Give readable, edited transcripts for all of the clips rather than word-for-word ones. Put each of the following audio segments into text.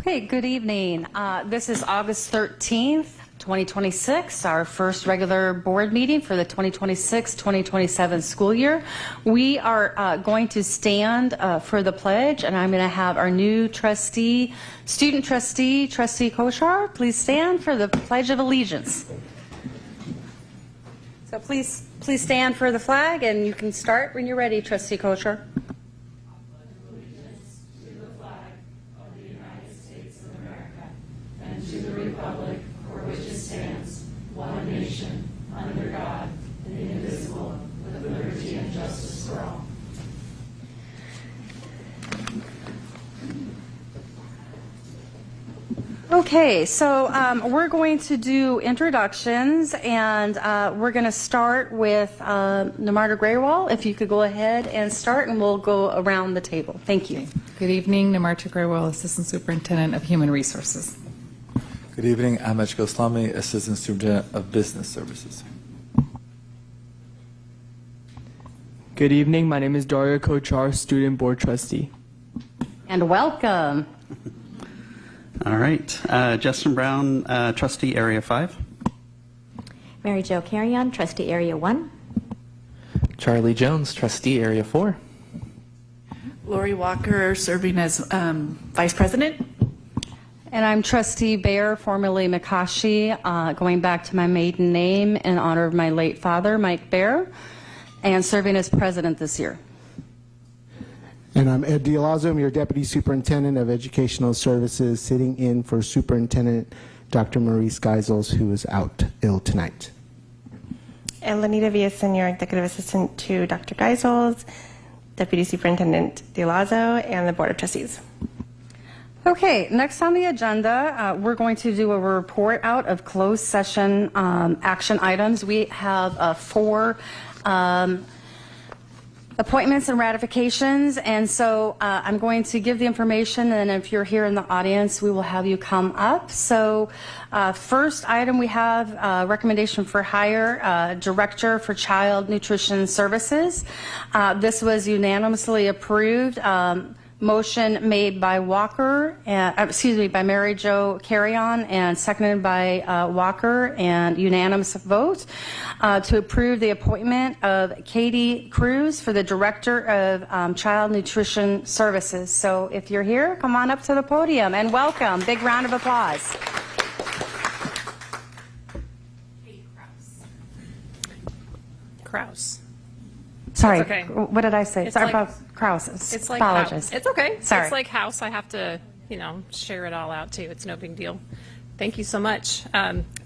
Okay, good evening. This is August 13th, 2026, our first regular board meeting for the 2026-2027 school year. We are going to stand for the pledge, and I'm going to have our new trustee, student trustee, Trustee Kochar, please stand for the Pledge of Allegiance. So please stand for the flag, and you can start when you're ready, Trustee Kochar. To the republic for which it stands, one nation, under God, indivisible, with liberty and justice for all. Okay, so we're going to do introductions, and we're going to start with Namarta Graywall. If you could go ahead and start, and we'll go around the table. Thank you. Good evening, Namarta Graywall, Assistant Superintendent of Human Resources. Good evening, Ahmed Ghoslami, Assistant Superintendent of Business Services. Good evening, my name is Dario Kochar, Student Board Trustee. And welcome. All right, Justin Brown, Trustee Area 5. Mary Jo Carrion, Trustee Area 1. Charlie Jones, Trustee Area 4. Lori Walker, serving as Vice President. And I'm Trustee Baer, formerly Makashi, going back to my maiden name in honor of my late father, Mike Baer, and serving as president this year. And I'm Ed Dialazzo, I'm your Deputy Superintendent of Educational Services, sitting in for Superintendent Dr. Maurice Geisels, who is out ill tonight. And Lanita Villasen, your Executive Assistant to Dr. Geisels, Deputy Superintendent Dialazzo, and the Board of Trustees. Okay, next on the agenda, we're going to do a report out of closed session action items. We have 4 appointments and ratifications, and so I'm going to give the information, and if you're here in the audience, we will have you come up. So first item, we have recommendation for hire Director for Child Nutrition Services. This was unanimously approved. Motion made by Walker, by Mary Jo Carrion, and seconded by Walker, and unanimous vote to approve the appointment of Katie Cruz for the Director of Child Nutrition Services. So if you're here, come on up to the podium and welcome. Big round of applause. Kraus. Sorry, okay. What did I say? It's Sorry like, about Kraus. It's like apologize. It's okay. Sorry. It's like house. I have to, share it all out too. It's no big deal. Thank you so much.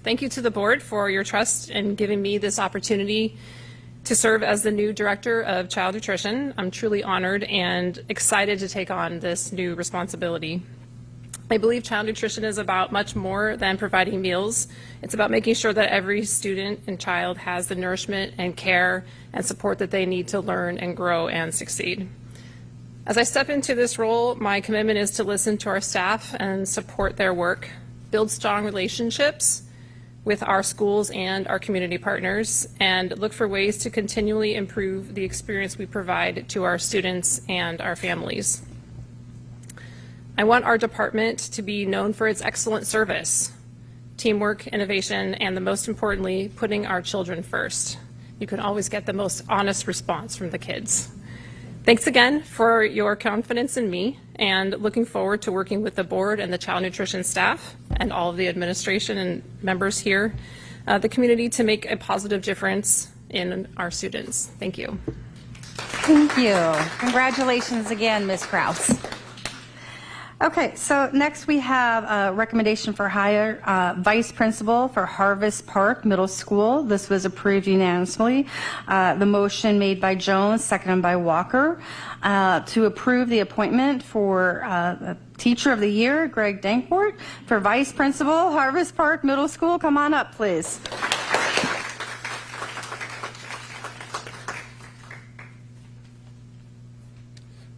Thank you to the board for your trust in giving me this opportunity to serve as the new Director of Child Nutrition. I'm truly honored and excited to take on this new responsibility. I believe child nutrition is about much more than providing meals. It's about making sure that every student and child has the nourishment and care and support that they need to learn and grow and succeed. As I step into this role, my commitment is to listen to our staff and support their work, build strong relationships with our schools and our community partners, and look for ways to continually improve the experience we provide to our students and our families. I want our department to be known for its excellent service, teamwork, innovation, and most importantly, putting our children first. You can always get the most honest response from the kids. Thanks again for your confidence in me, and looking forward to working with the board and the child nutrition staff and all of the administration and members here, the community, to make a positive difference in our students. Thank you. Thank you. Congratulations again, Ms. Kraus. Okay, so next we have a recommendation for hire Vice Principal for Harvest Park Middle School. This was approved unanimously. The motion made by Jones, seconded by Walker, to approve the appointment for Teacher of the Year, Greg Dankport, for Vice Principal, Harvest Park Middle School. Come on up, please.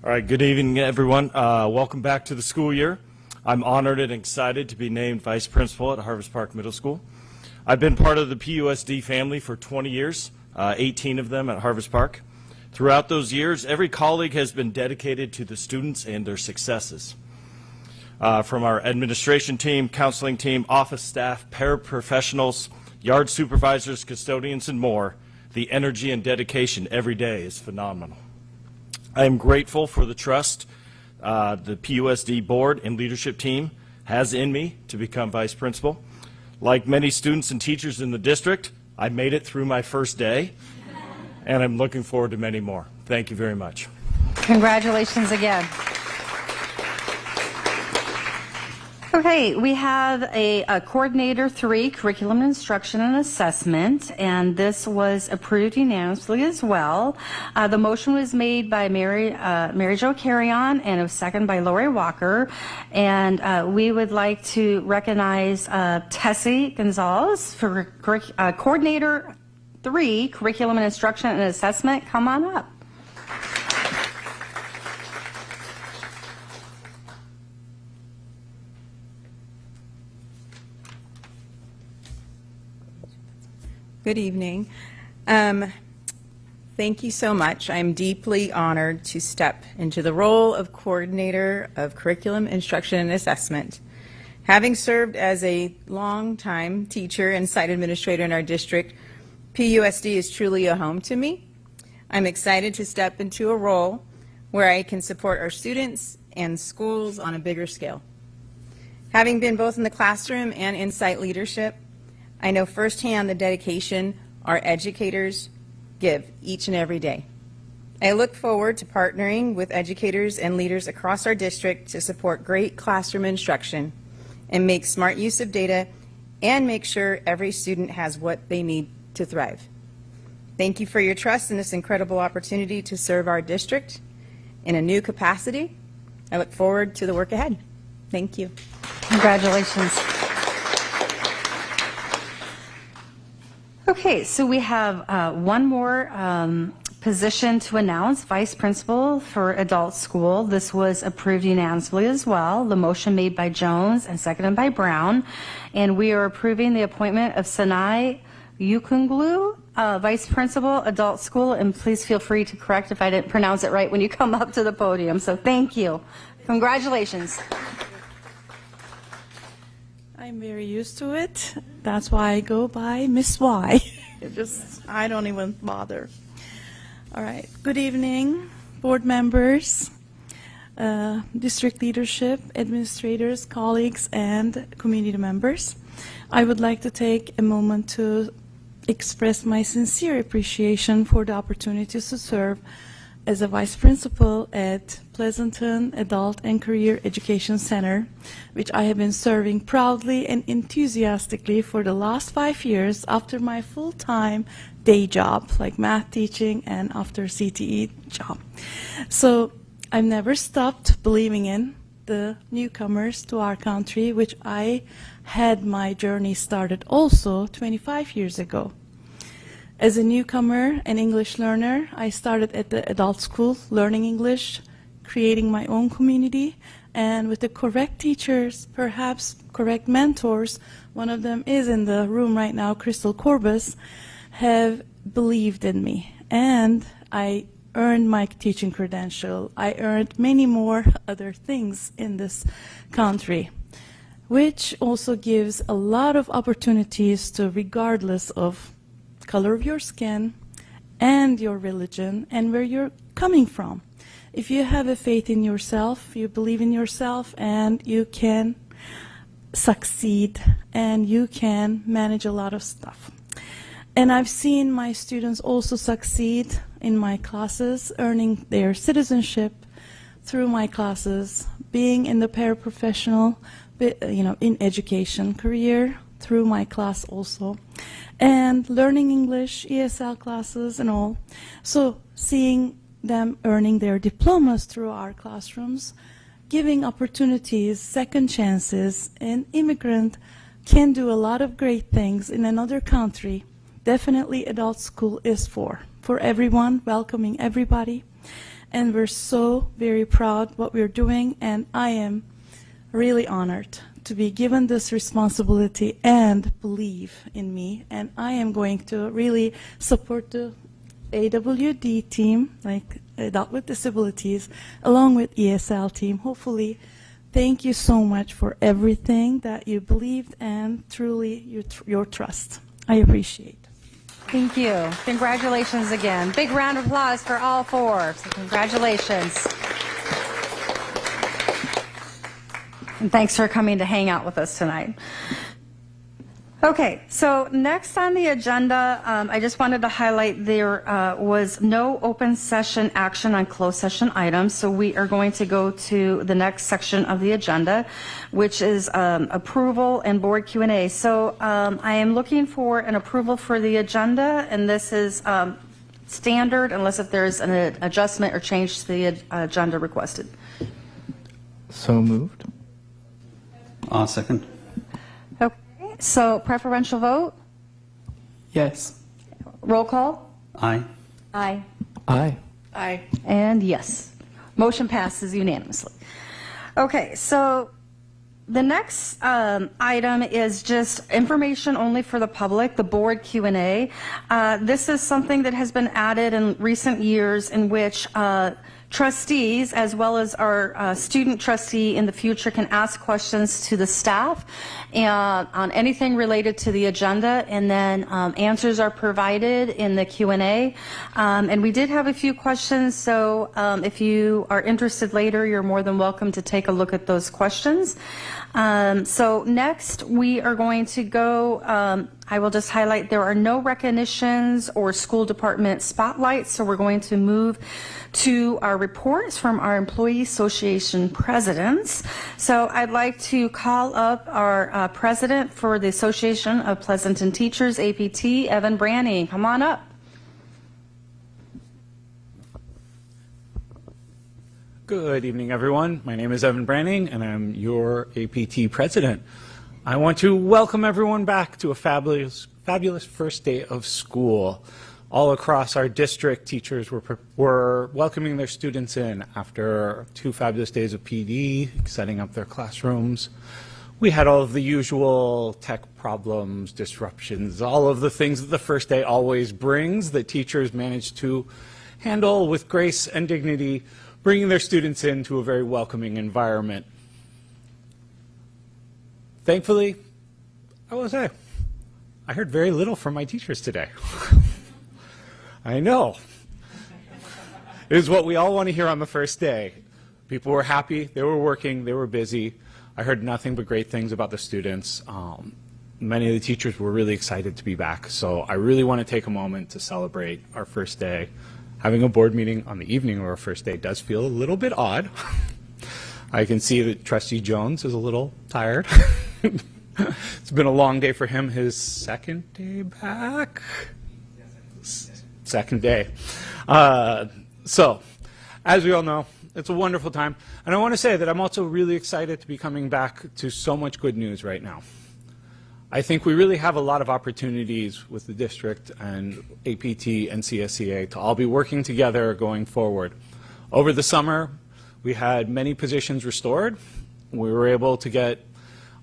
All right, good evening, everyone. Welcome back to the school year. I'm honored and excited to be named Vice Principal at Harvest Park Middle School. I've been part of the PUSD family for 20 years, 18 of them at Harvest Park. Throughout those years, every colleague has been dedicated to the students and their successes. from our administration team, counseling team, office staff, paraprofessionals, yard supervisors, custodians, and more. The energy and dedication every day is phenomenal. I am grateful for the trust the PUSD board and leadership team has in me to become vice principal. Like many students and teachers in the district, I made it through my first day, and I'm looking forward to many more. Thank you very much. Congratulations again. Okay, we have a Coordinator 3, Curriculum Instruction and Assessment, and this was approved unanimously as well. The motion was made by Mary Jo Carrion, and it was seconded by Lori Walker. And we would like to recognize Tessie Gonzalez for Coordinator 3, Curriculum and Instruction and Assessment. Come on up. Good evening. Thank you so much. I'm deeply honored to step into the role of Coordinator of Curriculum, Instruction, and Assessment. Having served as a long-time teacher and site administrator in our district, PUSD is truly a home to me. I'm excited to step into a role where I can support our students and schools on a bigger scale. Having been both in the classroom and in site leadership, I know firsthand the dedication our educators give each and every day. I look forward to partnering with educators and leaders across our district to support great classroom instruction and make smart use of data and make sure every student has what they need to thrive. Thank you for your trust in this incredible opportunity to serve our district in a new capacity. I look forward to the work ahead. Thank you. Congratulations. Okay, so we have one more position to announce, Vice Principal for Adult School. This was approved unanimously as well. The motion made by Jones and seconded by Brown. And we are approving the appointment of Sanai Yukunglu, Vice Principal, Adult School. And please feel free to correct if I didn't pronounce it right when you come up to the podium. So thank you. Congratulations. I'm very used to it. That's why I go by Miss Y. I don't even bother. All right. Good evening, board members, district leadership, administrators, colleagues, and community members. I would like to take a moment to express my sincere appreciation for the opportunity to serve as a vice principal at Pleasanton Adult and Career Education Center, which I have been serving proudly and enthusiastically for the last 5 years after my full-time day job, like math teaching and after CTE job. So I've never stopped believing in the newcomers to our country, which I had my journey started also 25 years ago. As a newcomer and English learner, I started at the adult school learning English, creating my own community, and with the correct teachers, perhaps correct mentors, one of them is in the room right now, Crystal Corbus, have believed in me. And I earned my teaching credential. I earned many more other things in this country, which also gives a lot of opportunities to, regardless of color of your skin and your religion and where you're coming from. If you have a faith in yourself, you believe in yourself, and you can succeed and you can manage a lot of stuff. And I've seen my students also succeed in my classes, earning their citizenship through my classes, being in the paraprofessional, in education career through my class also, and learning English, ESL classes and all. So seeing them earning their diplomas through our classrooms, giving opportunities, second chances. An immigrant can do a lot of great things in another country. Definitely adult school is for everyone, welcoming everybody. And we're so very proud what we're doing, and I am really honored to be given this responsibility and believe in me. And I am going to really support the AWD team, like Adult with Disabilities, along with ESL team, hopefully thank you so much for everything that you believed and truly your trust. I appreciate. Thank you. Congratulations again. Big round of applause for all four. So congratulations. And thanks for coming to hang out with us tonight. Okay, so next on the agenda, I just wanted to highlight there was no open session action on closed session items, so we are going to go to the next section of the agenda, which is approval and board Q&A. So I am looking for an approval for the agenda, and this is standard unless if there's an adjustment or change to the agenda requested. So moved. Second. Okay, so preferential vote? Yes. Roll call? Aye. Aye. Aye. Aye. And yes. Motion passes unanimously. Okay, so the next item is just information only for the public, the board Q&A. This is something that has been added in recent years in which trustees, as well as our student trustee in the future, can ask questions to the staff on anything related to the agenda, and then answers are provided in the Q&A. And we did have a few questions, so if you are interested later, you're more than welcome to take a look at those questions. So next, we are going to go, I will just highlight there are no recognitions or school department spotlights, so we're going to move to our reports from our Employee Association presidents. So I'd like to call up our president for the Association of Pleasanton Teachers, APT, Evan Branning. Come on up. Good evening, everyone. My name is Evan Branning, and I'm your APT president. I want to welcome everyone back to a fabulous first day of school. All across our district, teachers were welcoming their students in after 2 fabulous days of PD, setting up their classrooms. We had all of the usual tech problems, disruptions, all of the things that the first day always brings that teachers managed to handle with grace and dignity, bringing their students into a very welcoming environment. Thankfully, I will say, I heard very little from my teachers today. I know. It is what we all want to hear on the first day. People were happy, they were working, they were busy. I heard nothing but great things about the students. Many of the teachers were really excited to be back, so I really want to take a moment to celebrate our first day. Having a board meeting on the evening of our first day does feel a little bit odd. I can see that Trustee Jones is a little tired. It's been a long day for him, his second day back. Second day. So, as we all know, it's a wonderful time. And I want to say that I'm also really excited to be coming back to so much good news right now. I think we really have a lot of opportunities with the district and APT and CSEA to all be working together going forward. Over the summer, we had many positions restored. We were able to get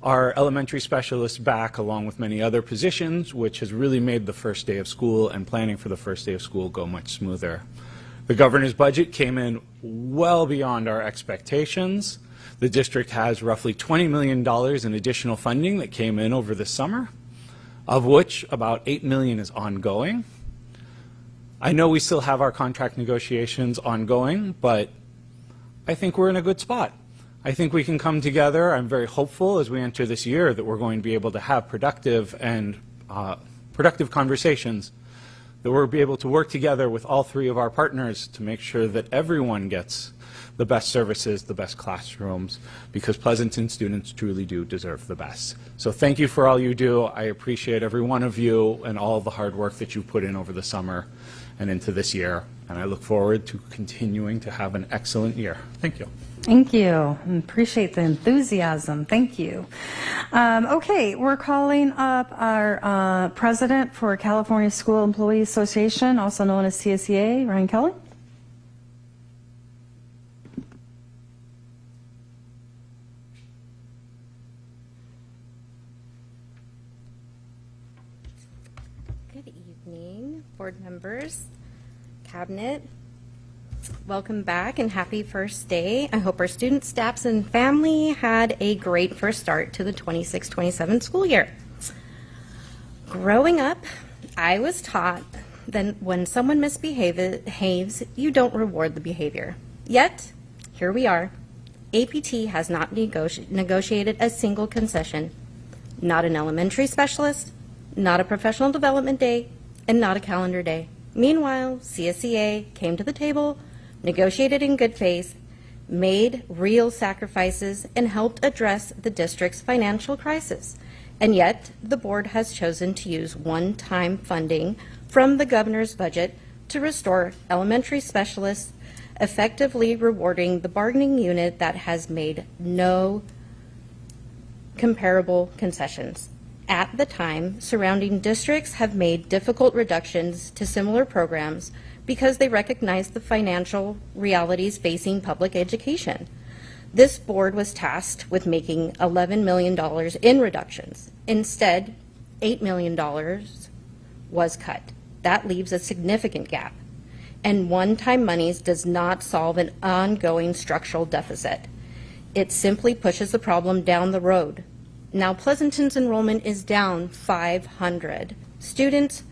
our elementary specialists back along with many other positions, which has really made the first day of school and planning for the first day of school go much smoother. The governor's budget came in well beyond our expectations. The district has roughly $20 million in additional funding that came in over the summer, of which about $8 million is ongoing. I know we still have our contract negotiations ongoing, but I think we're in a good spot. I think we can come together. I'm very hopeful as we enter this year that we're going to be able to have productive conversations, that we'll be able to work together with all three of our partners to make sure that everyone gets the best services, the best classrooms, because Pleasanton students truly do deserve the best. So thank you for all you do. I appreciate every one of you and all the hard work that you put in over the summer and into this year. And I look forward to continuing to have an excellent year. Thank you. Thank you. Appreciate the enthusiasm. Thank you. Okay, we're calling up our president for California School Employee Association, also known as CSEA, Ryan Kelly. Good evening, board members, cabinet. Welcome back and happy first day. I hope our students, staffs, and family had a great first start to the 26-27 school year. Growing up, I was taught that when someone misbehaves, you don't reward the behavior. Yet, here we are. APT has not negotiated a single concession. Not an elementary specialist, not a professional development day, and not a calendar day. Meanwhile, CSEA came to the table, negotiated in good faith, made real sacrifices, and helped address the district's financial crisis. And yet, the board has chosen to use one-time funding from the governor's budget to restore elementary specialists, effectively rewarding the bargaining unit that has made no comparable concessions. At the time, surrounding districts have made difficult reductions to similar programs because they recognize the financial realities facing public education. This board was tasked with making $11 million in reductions. Instead, $8 million was cut. That leaves a significant gap. And one-time monies does not solve an ongoing structural deficit. It simply pushes the problem down the road. Now, Pleasanton's enrollment is down 500 students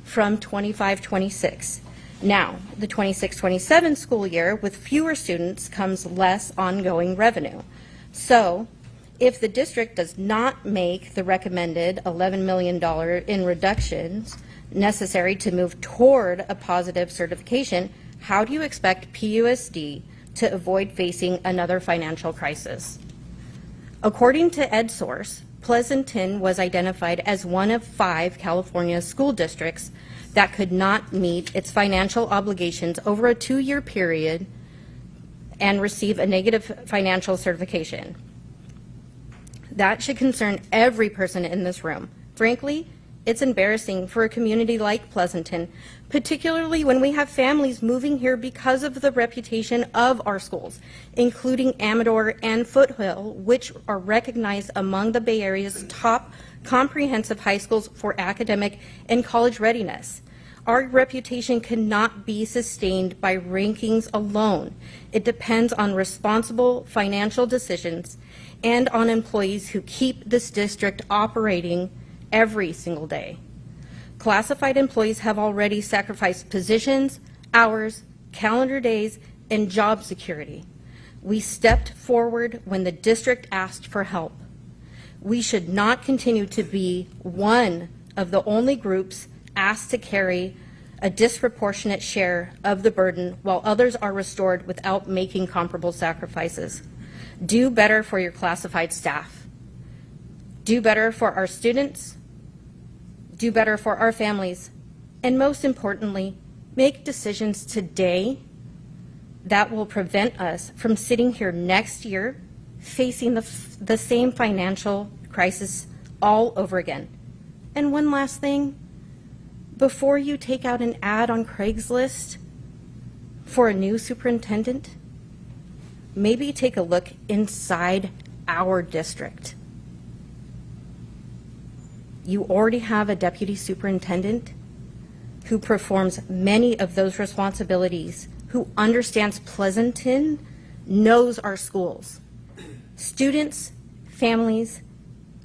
from 25-26. Now, the 26-27 school year with fewer students comes less ongoing revenue. So, if the district does not make the recommended $11 million in reductions necessary to move toward a positive certification, how do you expect PUSD to avoid facing another financial crisis? According to EdSource, Pleasanton was identified as one of 5 California school districts that could not meet its financial obligations over a 2-year period and receive a negative financial certification. That should concern every person in this room. Frankly, it's embarrassing for a community like Pleasanton, particularly when we have families moving here because of the reputation of our schools, including Amador and Foothill, which are recognized among the Bay Area's top comprehensive high schools for academic and college readiness. Our reputation cannot be sustained by rankings alone. It depends on responsible financial decisions and on employees who keep this district operating every single day. Classified employees have already sacrificed positions, hours, calendar days, and job security. We stepped forward when the district asked for help. We should not continue to be one of the only groups asked to carry a disproportionate share of the burden while others are restored without making comparable sacrifices. Do better for your classified staff. Do better for our students. Do better for our families. And most importantly, make decisions today that will prevent us from sitting here next year facing the same financial crisis all over again. And one last thing, before you take out an ad on Craigslist for a new superintendent, maybe take a look inside our district. You already have a deputy superintendent who performs many of those responsibilities, who understands Pleasanton, knows our schools, students, families,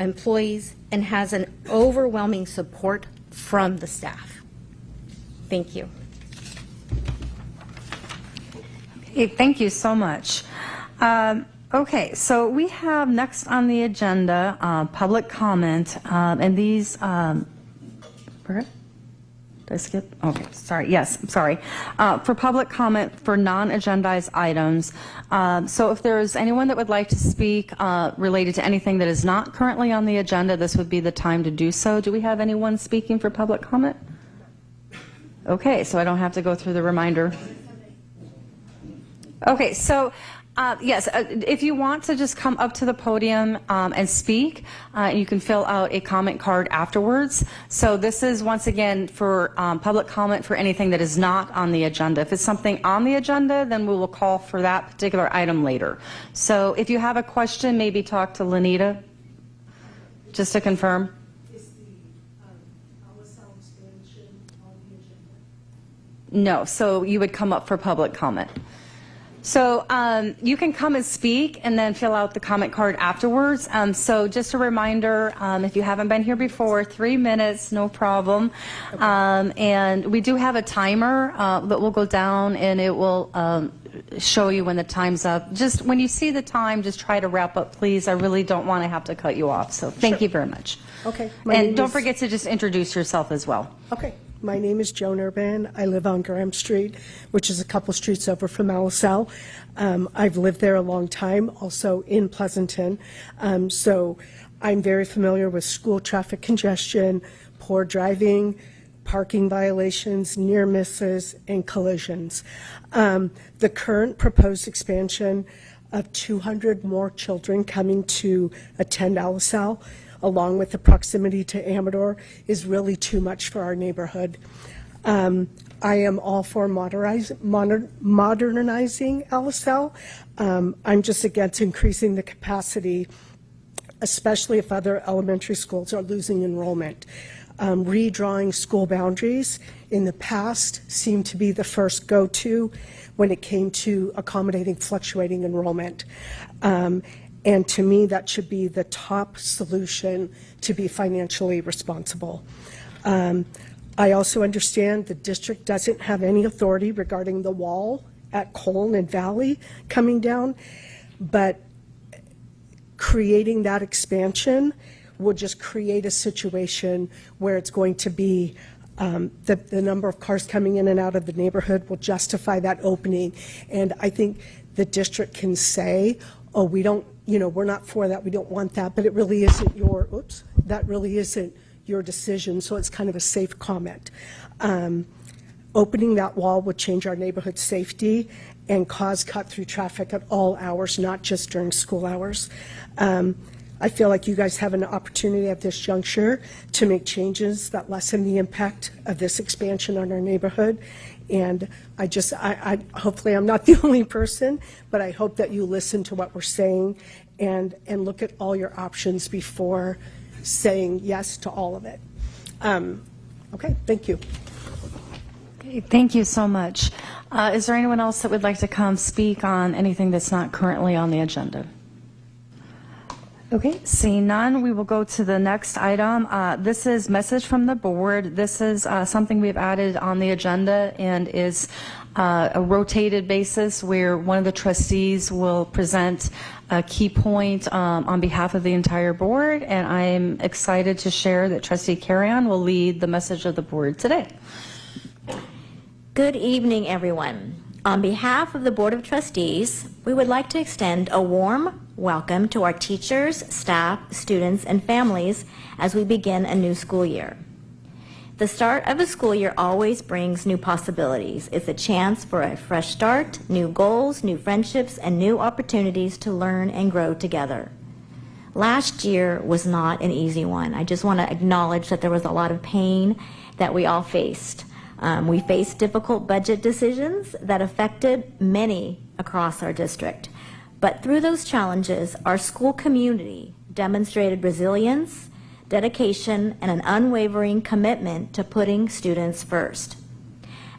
employees, and has an overwhelming support from the staff. Thank you. Okay, thank you so much. Okay, so we have next on the agenda public comment, and these, did I skip? Okay, sorry, yes, sorry. For public comment for non-agendized items. So if there is anyone that would like to speak related to anything that is not currently on the agenda, this would be the time to do so. Do we have anyone speaking for public comment? Okay, so I don't have to go through the reminder. Okay, so yes, if you want to just come up to the podium and speak, you can fill out a comment card afterwards. So this is once again for public comment for anything that is not on the agenda. If it's something on the agenda, then we will call for that particular item later. So if you have a question, maybe talk to Lanita, just to confirm. No, so you would come up for public comment. So you can come and speak and then fill out the comment card afterwards. So just a reminder, if you haven't been here before, 3 minutes, no problem. And we do have a timer that will go down and it will show you when the time's up. Just when you see the time, just try to wrap up, please. I really don't want to have to cut you off. So thank you very much. Okay. And don't forget to just introduce yourself as well. Okay. My name is Joan Urban. I live on Graham Street, which is a couple streets over from LSL. I've lived there a long time, also in Pleasanton. So I'm very familiar with school traffic congestion, poor driving, parking violations, near misses, and collisions. The current proposed expansion of 200 more children coming to attend LSL, along with the proximity to Amador, is really too much for our neighborhood. I am all for modernizing LSL. I'm just against increasing the capacity, especially if other elementary schools are losing enrollment. Redrawing school boundaries in the past seemed to be the first go-to when it came to accommodating fluctuating enrollment. And to me, that should be the top solution to be financially responsible. I also understand the district doesn't have any authority regarding the wall at Colne and Valley coming down, but creating that expansion will just create a situation where it's going to be the number of cars coming in and out of the neighborhood will justify that opening. And I think the district can say, oh, we don't, we're not for that, we don't want that, but it really isn't that really isn't your decision, so it's kind of a safe comment. Opening that wall would change our neighborhood safety and cause cut-through traffic at all hours, not just during school hours. I feel like you guys have an opportunity at this juncture to make changes that lessen the impact of this expansion on our neighborhood. And I hopefully I'm not the only person, but I hope that you listen to what we're saying and look at all your options before saying yes to all of it. Okay, thank you. Okay, thank you so much. Is there anyone else that would like to come speak on anything that's not currently on the agenda? Okay, seeing none, we will go to the next item. This is message from the board. This is something we've added on the agenda and is a rotated basis where one of the trustees will present a key point on behalf of the entire board, and I'm excited to share that Trustee Carrion will lead the message of the board today. Good evening, everyone. On behalf of the Board of Trustees, we would like to extend a warm welcome to our teachers, staff, students, and families as we begin a new school year. The start of a school year always brings new possibilities. It's a chance for a fresh start, new goals, new friendships, and new opportunities to learn and grow together. Last year was not an easy one. I just want to acknowledge that there was a lot of pain that we all faced. We faced difficult budget decisions that affected many across our district. But through those challenges, our school community demonstrated resilience, dedication, and an unwavering commitment to putting students first.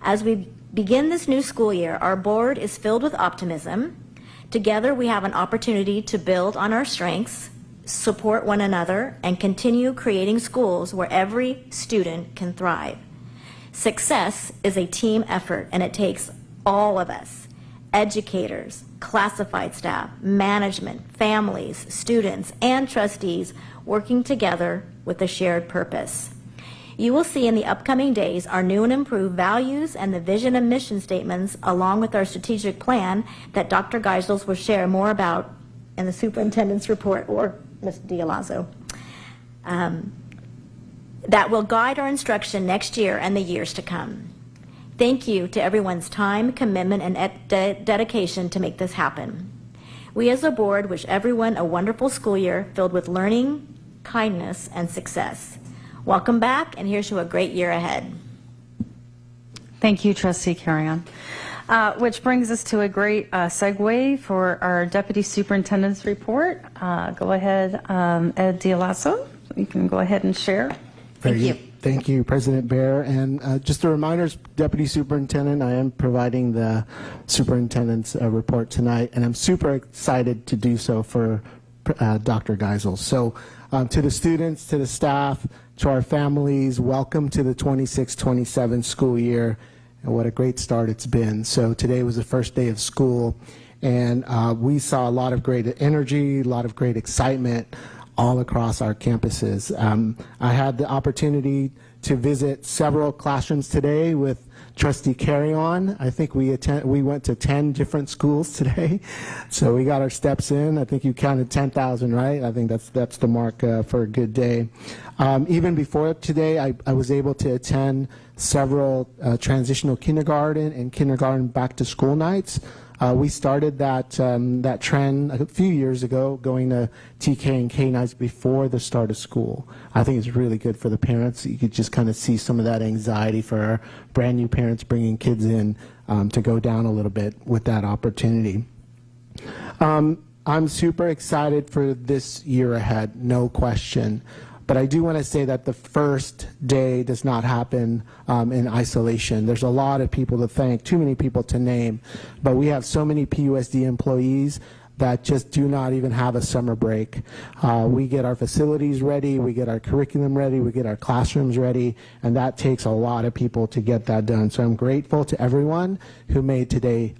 As we begin this new school year, our board is filled with optimism. Together, we have an opportunity to build on our strengths, support one another, and continue creating schools where every student can thrive. Success is a team effort, and it takes all of us, educators, classified staff, management, families, students, and trustees working together with a shared purpose. You will see in the upcoming days our new and improved values and the vision and mission statements, along with our strategic plan that Dr. Geisels will share more about in the superintendent's report, or Ms. Dialazzo. That will guide our instruction next year and the years to come. Thank you to everyone's time, commitment, and dedication to make this happen. We as a board wish everyone a wonderful school year filled with learning, kindness, and success. Welcome back, and here's to a great year ahead. Thank you, Trustee Carrion. Which brings us to a great segue for our Deputy Superintendent's report. Go ahead, Ed Dialasso. You can go ahead and share. Thank you. Thank you, President Bear. And just a reminder, Deputy Superintendent, I am providing the superintendent's report tonight, and I'm super excited to do so for Dr. Geisel. So to the students, to the staff, to our families, welcome to the 26-27 school year, and what a great start it's been. So today was the first day of school, and we saw a lot of great energy, a lot of great excitement all across our campuses. I had the opportunity to visit several classrooms today with Trustee Carry-On. I think we went to 10 different schools today, so we got our steps in. I think you counted 10,000, right? I think that's the mark for a good day. Even before today, I was able to attend several transitional kindergarten and kindergarten back to school nights. We started that trend a few years ago, going to TK and K nights before the start of school. I think it's really good for the parents. You could just kind of see some of that anxiety for our brand new parents bringing kids in to go down a little bit with that opportunity. I'm super excited for this year ahead, no question. But I do want to say that the first day does not happen in isolation. There's a lot of people to thank, too many people to name, but we have so many PUSD employees that just do not even have a summer break. We get our facilities ready, we get our curriculum ready, we get our classrooms ready, and that takes a lot of people to get that done. So I'm grateful to everyone who made today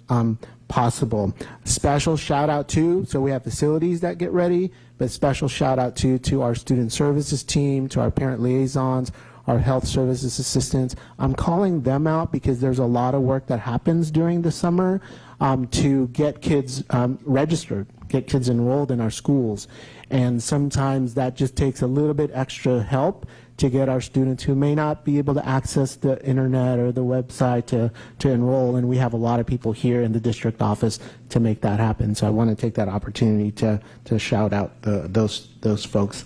possible. Special shout out to, so we have facilities that get ready, but special shout out to our student services team, to our parent liaisons, our health services assistants. I'm calling them out because there's a lot of work that happens during the summer to get kids registered, get kids enrolled in our schools. And sometimes that just takes a little bit extra help to get our students who may not be able to access the internet or the website to enroll, and we have a lot of people here in the district office to make that happen. So I want to take that opportunity to shout out those folks.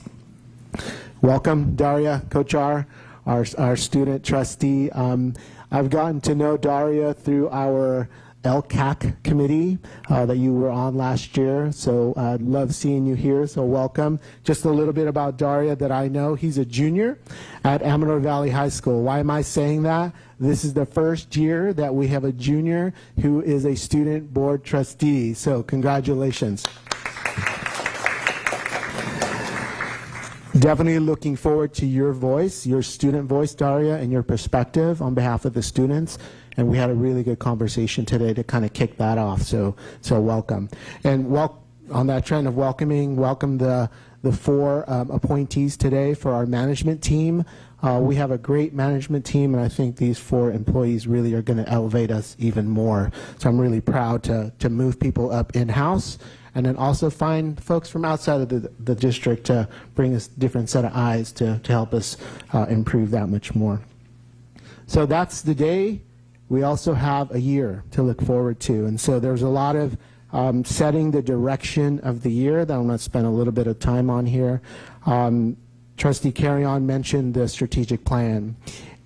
Welcome, Daria Kochar, our student trustee. I've gotten to know Daria through our LCAC committee that you were on last year, so I'd love seeing you here, so welcome. Just a little bit about Daria that I know. He's a junior at Amador Valley High School. Why am I saying that? This is the first year that we have a junior who is a student board trustee, so congratulations. Definitely looking forward to your voice, your student voice, Daria, and your perspective on behalf of the students. And we had a really good conversation today to kind of kick that off, so welcome. And on that trend of welcoming, welcome the 4 appointees today for our management team. We have a great management team, and I think these 4 employees really are going to elevate us even more. So I'm really proud to move people up in-house, and then also find folks from outside of the district to bring us a different set of eyes to help us improve that much more. So that's the day. We also have a year to look forward to, and so there's a lot of setting the direction of the year that I'm going to spend a little bit of time on here. Trustee Carry-On mentioned the strategic plan,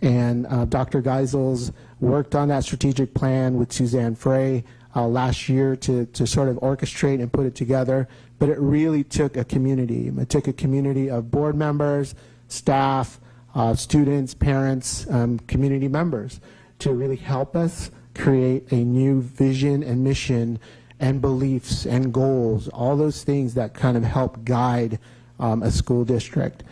and Dr. Geisels worked on that strategic plan with Suzanne Frey last year to sort of orchestrate and put it together, but it really took a community. It took a community of board members, staff, students, parents, community members to really help us create a new vision and mission and beliefs and goals, all those things that kind of help guide a school district.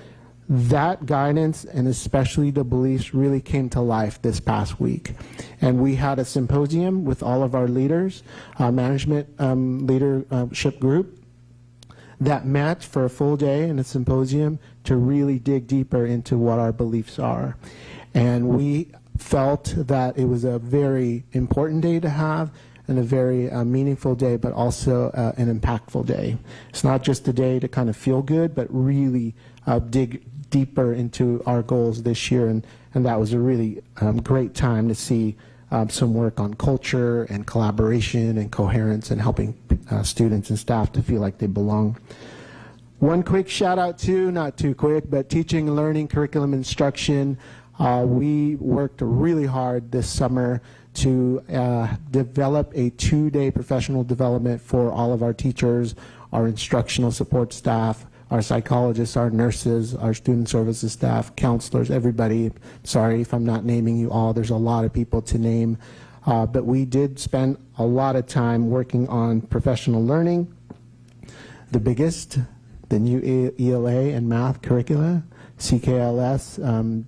That guidance, and especially the beliefs, really came to life this past week. And we had a symposium with all of our leaders, management leadership group, that met for a full day in a symposium to really dig deeper into what our beliefs are. And we felt that it was a very important day to have, and a very meaningful day, but also an impactful day. It's not just a day to kind of feel good, but really dig deeper into our goals this year, and that was a really great time to see some work on culture and collaboration and coherence and helping students and staff to feel like they belong. One quick shout out to, not too quick, but teaching and learning, curriculum instruction. We worked really hard this summer to develop a 2-day professional development for all of our teachers, our instructional support staff, our psychologists, our nurses, our student services staff, counselors, everybody. Sorry if I'm not naming you all. There's a lot of people to name. But we did spend a lot of time working on professional learning. The biggest, the new ELA and math curricula, CKLS,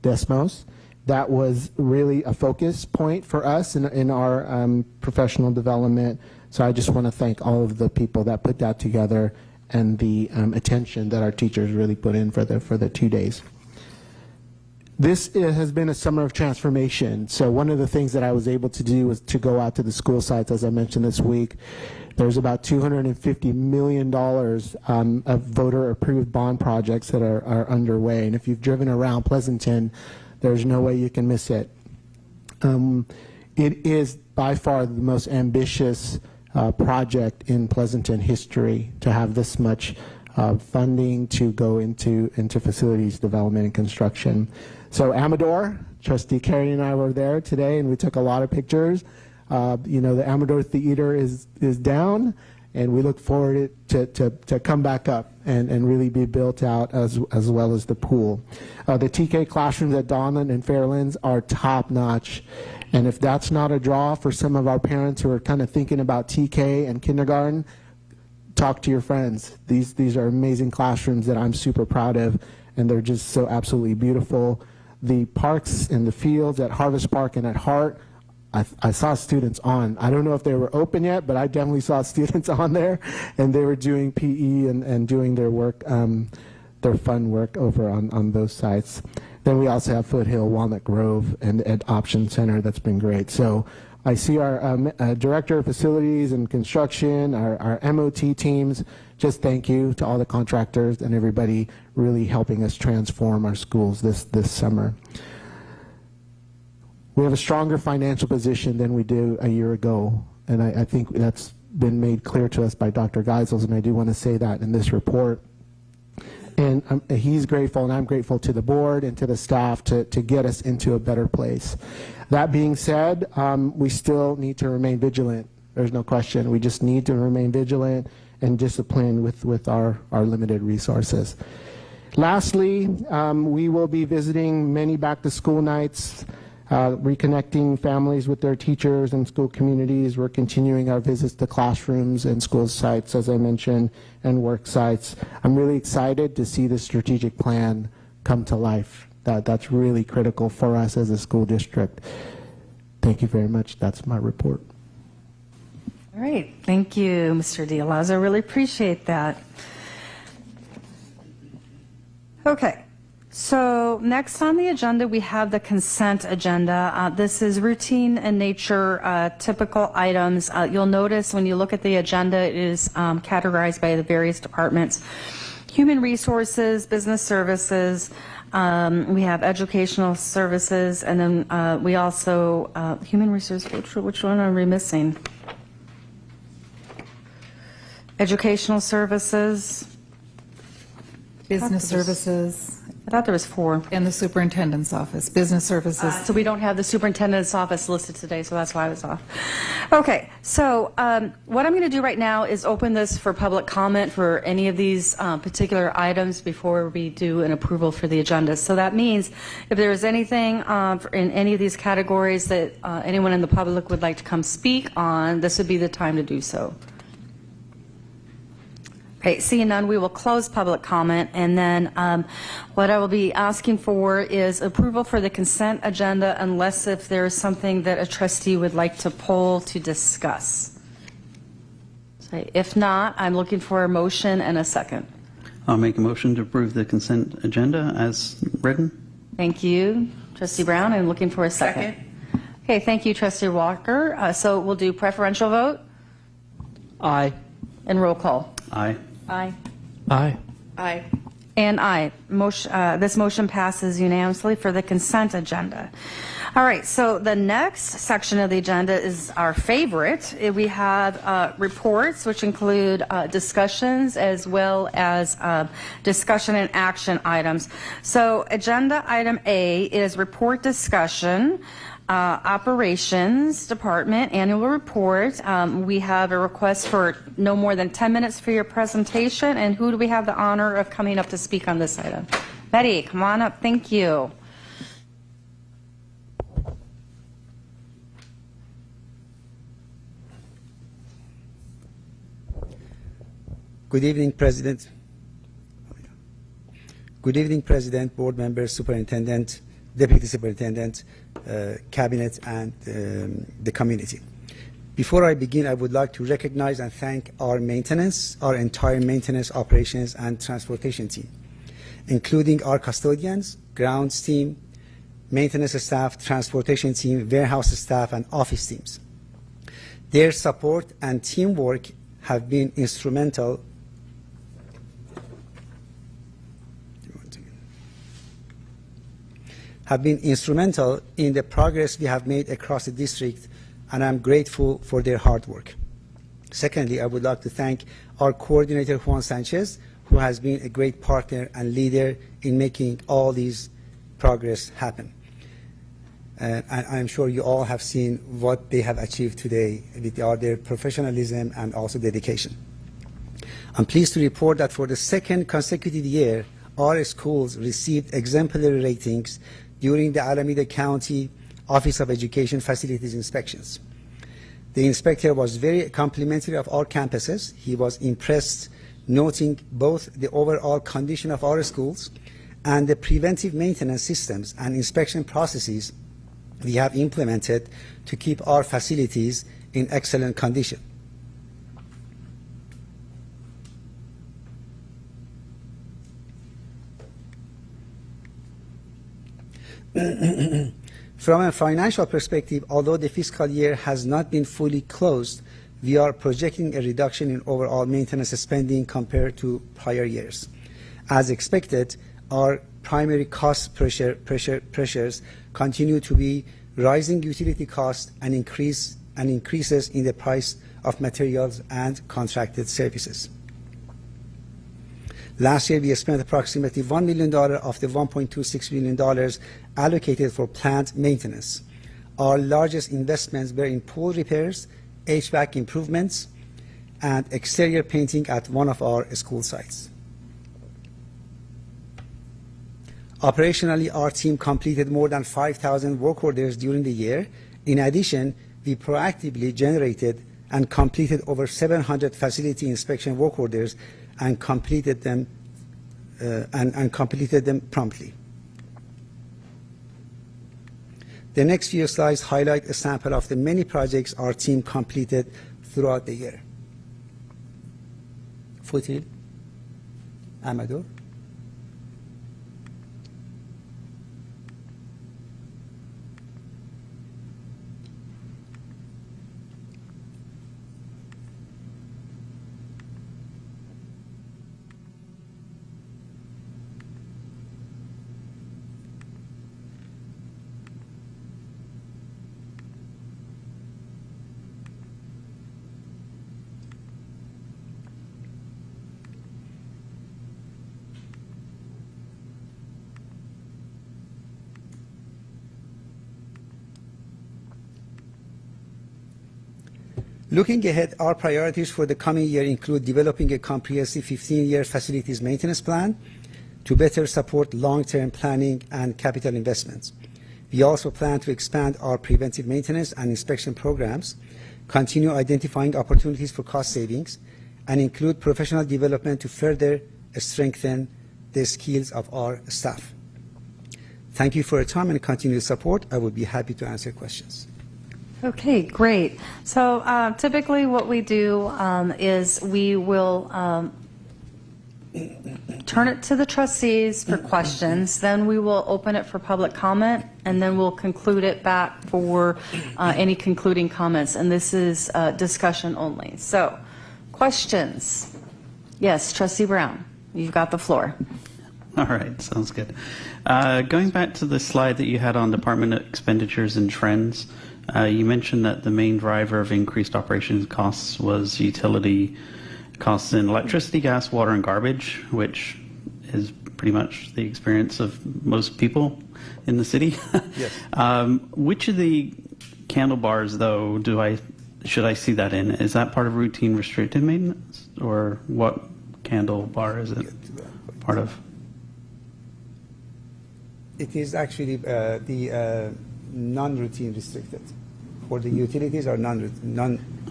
Desmos. That was really a focus point for us in our professional development. So I just want to thank all of the people that put that together and the attention that our teachers really put in for the 2 days. This has been a summer of transformation. So one of the things that I was able to do was to go out to the school sites, as I mentioned this week. There's about $250 million of voter-approved bond projects that are underway. And if you've driven around Pleasanton, there's no way you can miss it. It is by far the most ambitious project in Pleasanton history to have this much funding to go into facilities development and construction. So Amador, Trustee Carey and I were there today, and we took a lot of pictures. The Amador Theater is down, and we look forward to come back up and really be built out as well as the pool. The TK classrooms at Donlan and Fairlands are top notch. And if that's not a draw for some of our parents who are kind of thinking about TK and kindergarten, talk to your friends. These are amazing classrooms that I'm super proud of, and they're just so absolutely beautiful. The parks and the fields at Harvest Park and at Hart, I saw students on. I don't know if they were open yet, but I definitely saw students on there, and they were doing PE and doing their work, their fun work over on those sites. Then we also have Foothill, Walnut Grove, and at Option Center. That's been great. So I see our Director of Facilities and Construction, our MOT teams. Just thank you to all the contractors and everybody really helping us transform our schools this summer. We have a stronger financial position than we did a year ago, and I think that's been made clear to us by Dr. Geisels, and I do want to say that in this report. And he's grateful, and I'm grateful to the board and to the staff to get us into a better place. That being said, we still need to remain vigilant. There's no question. We just need to remain vigilant and disciplined with our limited resources. Lastly, we will be visiting many back-to-school nights, reconnecting families with their teachers and school communities. We're continuing our visits to classrooms and school sites, as I mentioned, and work sites. I'm really excited to see the strategic plan come to life. That's really critical for us as a school district. Thank you very much. That's my report. All right. Thank you, Mr. Dialazo. Really appreciate that. Okay. So next on the agenda, we have the consent agenda. This is routine in nature, typical items. You'll notice when you look at the agenda, it is categorized by the various departments. Human resources, business services, we have educational services, and then we also, human resources, which one are we missing? Educational services. Business services. I thought there was 4. And the superintendent's office, business services. So we don't have the superintendent's office listed today, so that's why I was off. Okay, so what I'm going to do right now is open this for public comment for any of these particular items before we do an approval for the agenda. So that means if there is anything in any of these categories that anyone in the public would like to come speak on, this would be the time to do so. Okay, seeing none, we will close public comment, and then what I will be asking for is approval for the consent agenda unless if there is something that a trustee would like to poll to discuss. So if not, I'm looking for a motion and a second. I'll make a motion to approve the consent agenda as written. Thank you, Trustee Brown. I'm looking for a second. Okay, thank you, Trustee Walker. So we'll do preferential vote. Aye. And roll call. Aye. Aye. Aye. Aye. And aye. This motion passes unanimously for the consent agenda. All right, so the next section of the agenda is our favorite. We have reports, which include discussions as well as discussion and action items. So agenda item A is report discussion. Operations Department Annual Report. We have a request for no more than 10 minutes for your presentation. And who do we have the honor of coming up to speak on this item? Betty, come on up. Thank you. Good evening, President. Good evening, President, board members, superintendent, deputy superintendent, cabinet, and the community. Before I begin, I would like to recognize and thank our entire maintenance, operations, and transportation team, including our custodians, grounds team, maintenance staff, transportation team, warehouse staff, and office teams. Their support and teamwork have been instrumental in the progress we have made across the district, and I'm grateful for their hard work. Secondly, I would like to thank our coordinator, Juan Sanchez, who has been a great partner and leader in making all these progress happen. And I'm sure you all have seen what they have achieved today with their professionalism and also dedication. I'm pleased to report that for the second consecutive year, our schools received exemplary ratings during the Alameda County Office of Education Facilities inspections. The inspector was very complimentary of our campuses. He was impressed, noting both the overall condition of our schools and the preventive maintenance systems and inspection processes we have implemented to keep our facilities in excellent condition. From a financial perspective, although the fiscal year has not been fully closed, we are projecting a reduction in overall maintenance spending compared to prior years. As expected, our primary cost pressures continue to be rising utility costs and increases in the price of materials and contracted services. Last year, we spent approximately $1 million of the $1.26 million allocated for plant maintenance. Our largest investments were in pool repairs, HVAC improvements, and exterior painting at one of our school sites. Operationally, our team completed more than 5,000 work orders during the year. In addition, we proactively generated and completed over 700 facility inspection work orders and completed them promptly. The next few slides highlight a sample of the many projects our team completed throughout the year. Foothill, Amador, Looking ahead, our priorities for the coming year include developing a comprehensive 15-year facilities maintenance plan to better support long-term planning and capital investments. We also plan to expand our preventive maintenance and inspection programs, continue identifying opportunities for cost savings, and include professional development to further strengthen the skills of our staff. Thank you for your time and continued support. I would be happy to answer questions. Okay, great. So typically what we do is we will turn it to the trustees for questions, then we will open it for public comment, and then we'll conclude it back for any concluding comments. And this is discussion only. So questions? Yes, Trustee Brown, you've got the floor. All right, sounds good. Going back to the slide that you had on department expenditures and trends, you mentioned that the main driver of increased operations costs was utility costs in electricity, gas, water, and garbage, which is pretty much the experience of most people in the city. Yes. Which of the candle bars, though, should I see that in? Is that part of routine restricted maintenance, or what candle bar is it part of? It is actually the non-routine restricted. For the utilities or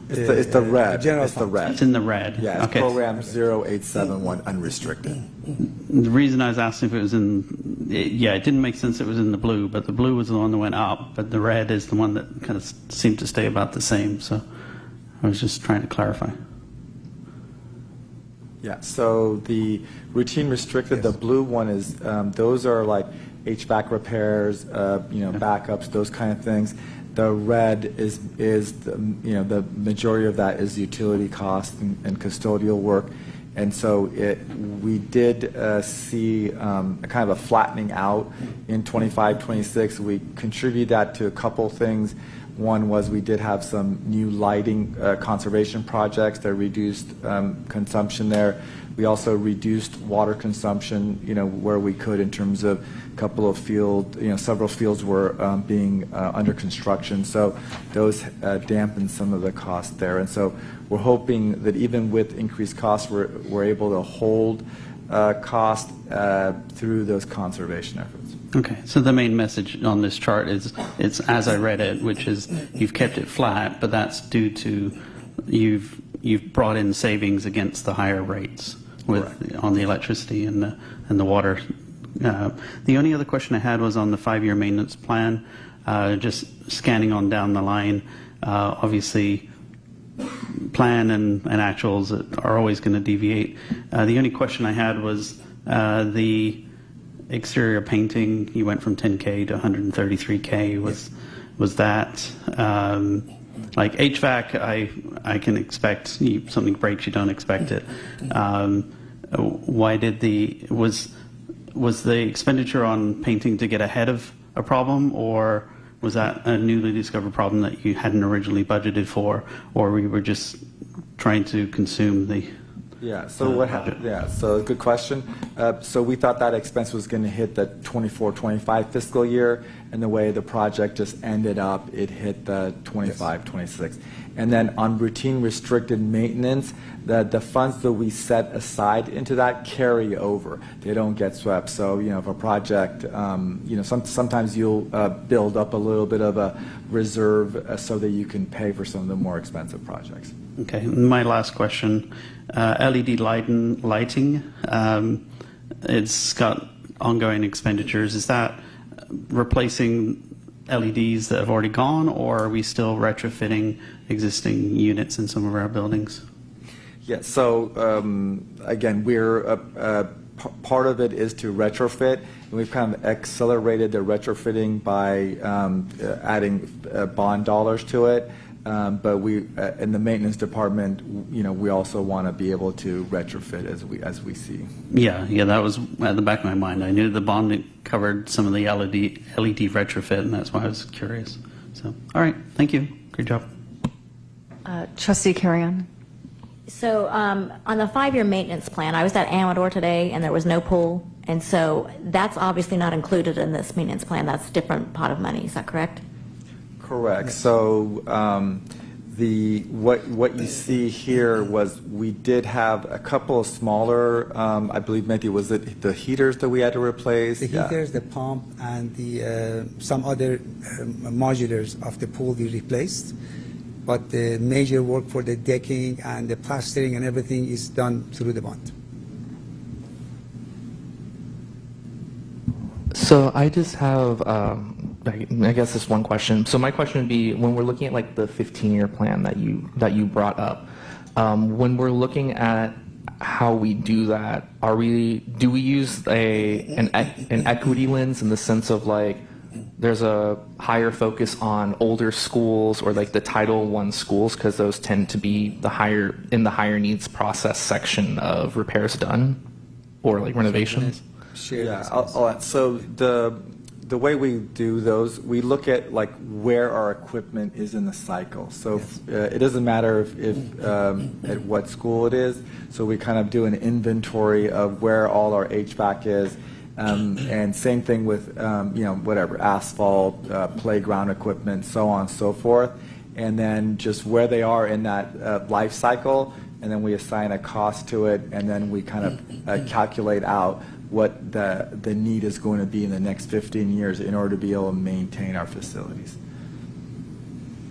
It's the red. General It's the fund. red. It's in the red. Yeah, it's Okay. program 0871 unrestricted. The reason I was asking if it was it didn't make sense it was in the blue, but the blue was the one that went up, but the red is the one that kind of seemed to stay about the same. So I was just trying to clarify. Yeah, so the routine restricted, the blue one is, those are like HVAC repairs, backups, those kind of things. The red is the majority of that is utility costs and custodial work. And so we did see kind of a flattening out in 25, 26. We contribute that to a couple things. One was we did have some new lighting conservation projects that reduced consumption there. We also reduced water consumption, where we could in terms of a couple of several fields were being under construction. So those dampened some of the costs there. And so we're hoping that even with increased costs, we're able to hold cost through those conservation efforts. Okay, so the main message on this chart is, it's as I read it, which is you've kept it flat, but that's due to you've brought in savings against the higher rates on the electricity and the water. The only other question I had was on the 5-year maintenance plan. Just scanning on down the line, obviously plan and actuals are always going to deviate. The only question I had was the exterior painting. You went from 10K to 133K. Was that like HVAC? I can expect something breaks, you don't expect it. Why did was the expenditure on painting to get ahead of a problem, or was that a newly discovered problem that you hadn't originally budgeted for, or we were just trying to consume the? Yeah, so what happened? Yeah, so good question. So we thought that expense was going to hit the 24-25 fiscal year, and the way the project just ended up, it hit the 25-26. And then on routine restricted maintenance, the funds that we set aside into that carry over. They don't get swept. So, if a project, sometimes you'll build up a little bit of a reserve so that you can pay for some of the more expensive projects. Okay, my last question. LED lighting, it's got ongoing expenditures. Is that replacing LEDs that have already gone, or are we still retrofitting existing units in some of our buildings? Yeah, so again, we're part of it is to retrofit, and we've kind of accelerated the retrofitting by adding bond dollars to it. But we, in the maintenance department, we also want to be able to retrofit as we see. Yeah, that was at the back of my mind. I knew the bond covered some of the LED retrofit, and that's why I was curious. So, all right, thank you. Great job. Trustee Carrion. So on the 5-year maintenance plan, I was at Amador today, and there was no pool, and so that's obviously not included in this maintenance plan. That's a different pot of money. Is that correct? Correct. So what you see here was we did have a couple of smaller, I believe maybe was it the heaters that we had to replace? The heaters, the pump, and the some other modulars of the pool we replaced. But the major work for the decking and the plastering and everything is done through the bond. So I just have, I guess this one question. So my question would be, when we're looking at like the 15-year plan that you brought up, when we're looking at how we do that, do we use an equity lens in the sense of like there's a higher focus on older schools or like the Title I schools because those tend to be the higher needs process section of repairs done or like renovations? Yeah, so the way we do those, we look at like where our equipment is in the cycle. So it doesn't matter if at what school it is. So we kind of do an inventory of where all our HVAC is. And same thing with, whatever, asphalt, playground equipment, so on and so forth. And then just where they are in that life cycle, and then we assign a cost to it, and then we kind of calculate out what the need is going to be in the next 15 years in order to be able to maintain our facilities.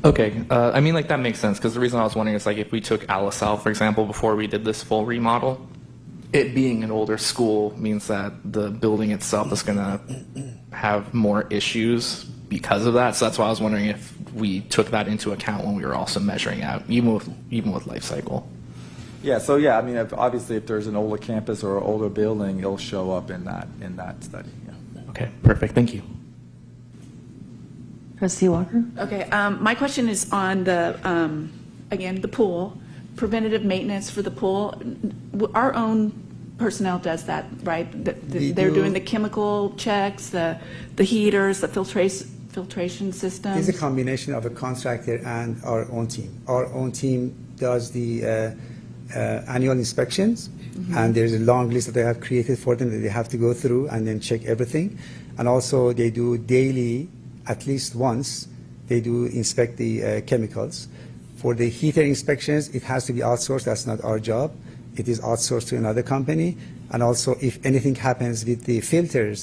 Okay, I mean, like, that makes sense, because the reason I was wondering is, like, if we took Alisal, for example, before we did this full remodel, it being an older school means that the building itself is going to have more issues because of that. So that's why I was wondering if we took that into account when we were also measuring out, even with life cycle. Yeah, so yeah, I mean, obviously if there's an older campus or an older building, it'll show up in that study. Yeah. Okay, perfect. Thank you. Trustee Walker? Okay, my question is on the, again, the pool, preventative maintenance for the pool. Our own personnel does that, right? They're doing the chemical checks, the heaters, the filtration systems. It's a combination of a contractor and our own team. Our own team does the annual inspections, and there's a long list that they have created for them that they have to go through and then check everything. And also they do daily, at least once, they do inspect the chemicals. For the heater inspections, it has to be outsourced. That's not our job. It is outsourced to another company. And also, if anything happens with the filter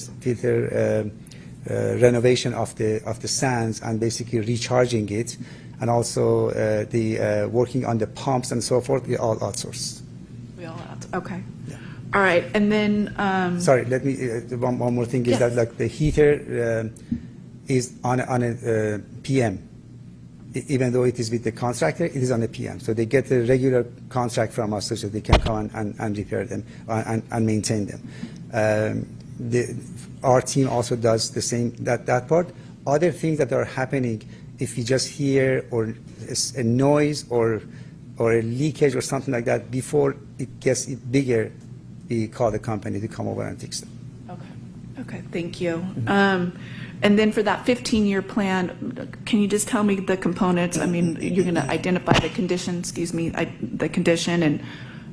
renovation of the sands and basically recharging it, and also the working on the pumps and so forth, we all outsource. We all okay. Yeah. All right, and then sorry, let me one more thing is that like the heater is on a PM. Even though it is with the contractor, it is on a PM. So they get a regular contract from us so they can come and repair them and maintain them. Our team also does the same, that part. Other things that are happening, if you just hear or a noise or a leakage or something like that, before it gets bigger, we call the company to come over and fix them. Okay, thank you. And then for that 15-year plan, can you just tell me the components? I mean, you're going to identify the condition, the condition and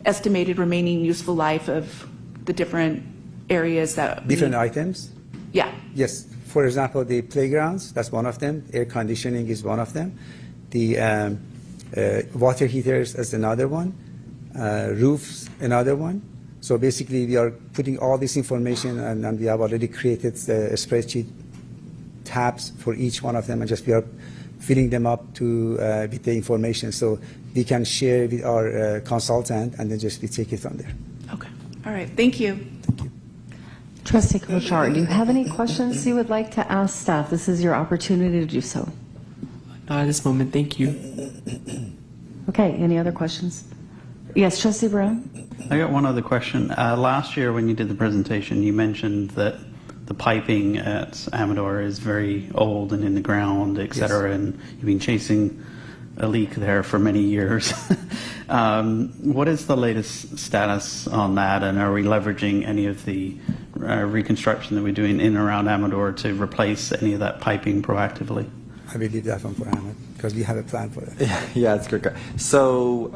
estimated remaining useful life of the different areas that... Different items? Yeah. Yes. For example, the playgrounds, that's one of them. Air conditioning is one of them. The water heaters is another one. Roofs, another one. So basically, we are putting all this information, and we have already created a spreadsheet tabs for each one of them, and just we are filling them up to with the information so we can share with our consultant, and then just we take it from there. Okay. All right. Thank you. Thank you. Trustee Kochar, do you have any questions you would like to ask staff? This is your opportunity to do so. Not at this moment. Thank you. Okay. Any other questions? Yes, Trustee Brown? I got one other question. Last year when you did the presentation, you mentioned that the piping at Amador is very old and in the ground, et cetera, and you've been chasing a leak there for many years. What is the latest status on that, and are we leveraging any of the reconstruction that we're doing in and around Amador to replace any of that piping proactively? I will leave that one for Ahmed, because we have a plan for that. Yeah, it's good. So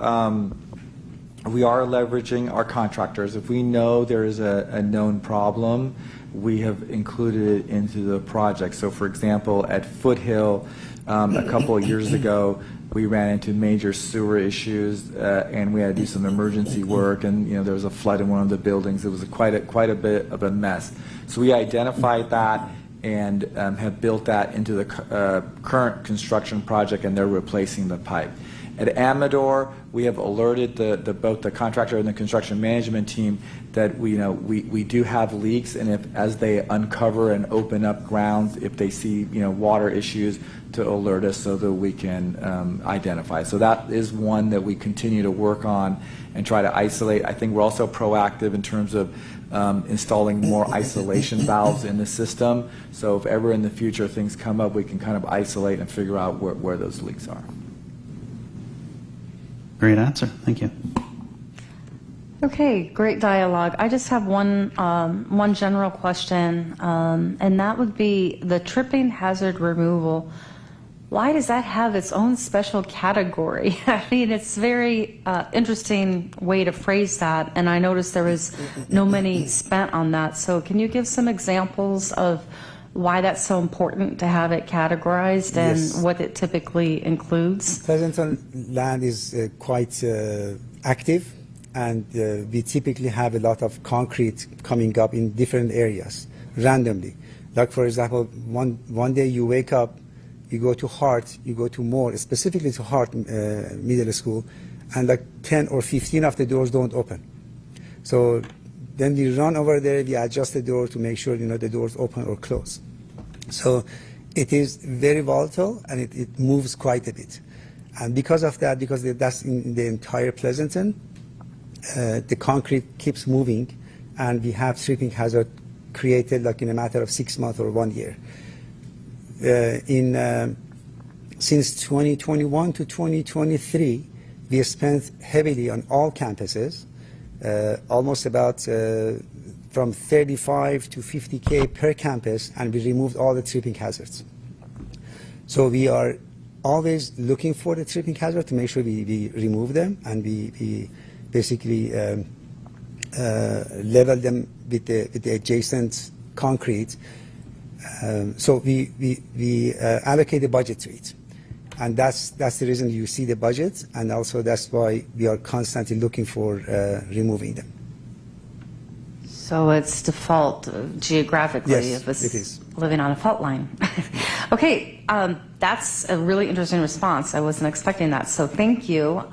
we are leveraging our contractors. If we know there is a known problem, we have included it into the project. So for example, at Foothill, a couple of years ago, we ran into major sewer issues, and we had to do some emergency work, and there was a flood in one of the buildings. It was quite a bit of a mess. So we identified that and have built that into the current construction project, and they're replacing the pipe. At Amador, we have alerted both the contractor and the construction management team that we do have leaks, and as they uncover and open up grounds, if they see water issues, to alert us so that we can identify. So that is one that we continue to work on and try to isolate. I think we're also proactive in terms of installing more isolation valves in the system. So if ever in the future things come up, we can kind of isolate and figure out where those leaks are. Great answer. Thank you. Okay, great dialogue. I just have one general question, and that would be the tripping hazard removal. Why does that have its own special category? I mean, it's very interesting way to phrase that, and I noticed there was no money spent on that. So can you give some examples of why that's so important to have it categorized and Yes. what it typically includes? Pleasanton land is quite active, and we typically have a lot of concrete coming up in different areas randomly. Like, for example, one day you wake up, you go to Hart, you go to Moore, specifically to Hart Middle School, and like 10 or 15 of the doors don't open. So then we run over there, we adjust the door to make sure the doors open or close. So it is very volatile, and it moves quite a bit. And because of that, because that's in the entire Pleasanton, the concrete keeps moving, and we have tripping hazard created like in a matter of 6 months or 1 year. Since 2021 to 2023, we have spent heavily on all campuses, almost about from 35 to 50K per campus, and we removed all the tripping hazards. So we are always looking for the tripping hazard to make sure we remove them, and we basically level them with the adjacent concrete. So we allocate the budget to it, and that's the reason you see the budget, and also that's why we are constantly looking for removing them. So it's default geographically Yes, if it's it is. living on a fault line. Okay, that's a really interesting response. I wasn't expecting that, so thank you.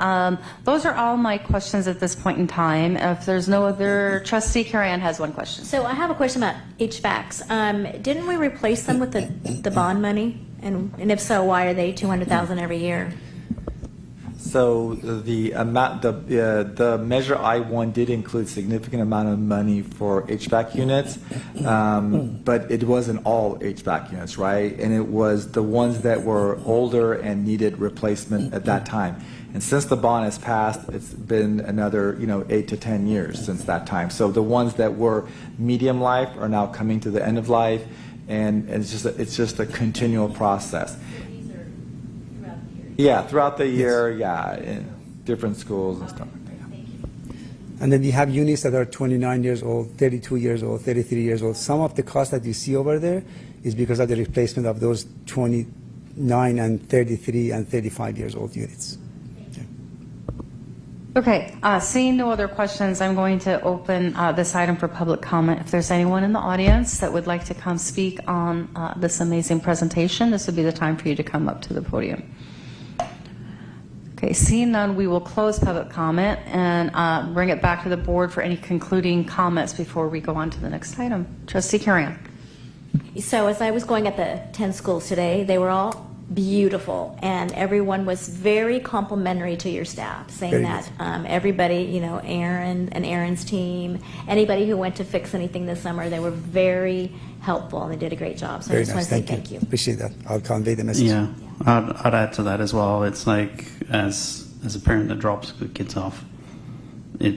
Those are all my questions at this point in time. If there's no other, Trustee Carrie-Ann has one question. So I have a question about HVACs. Didn't we replace them with the bond money? And if so, why are they $200,000 every year? So the amount, the Measure I-1 did include significant amount of money for HVAC units, but it wasn't all HVAC units, right? And it was the ones that were older and needed replacement at that time. And since the bond has passed, it's been another 8 to 10 years since that time. So the ones that were medium life are now coming to the end of life, and it's just a continual process. Yeah, throughout the year, yeah, in different schools and stuff like that. And then we have units that are 29 years old, 32 years old, 33 years old. Some of the cost that you see over there is because of the replacement of those 29 and 33 and 35 years old units. Okay, seeing no other questions, I'm going to open this item for public comment. If there's anyone in the audience that would like to come speak on this amazing presentation, this would be the time for you to come up to the podium. Okay, seeing none, we will close public comment and bring it back to the board for any concluding comments before we go on to the next item. Trustee Carrion. So as I was going at the 10 schools today, they were all beautiful, and everyone was very complimentary to your staff, saying Very that everybody, Aaron and Aaron's team, anybody who went to fix anything this summer, they were very helpful, and they did a great job. So Very I just nice. want to say thank you. Appreciate that. I'll convey the message. Yeah, I'd add to that as well. It's like as a parent that drops the kids off, I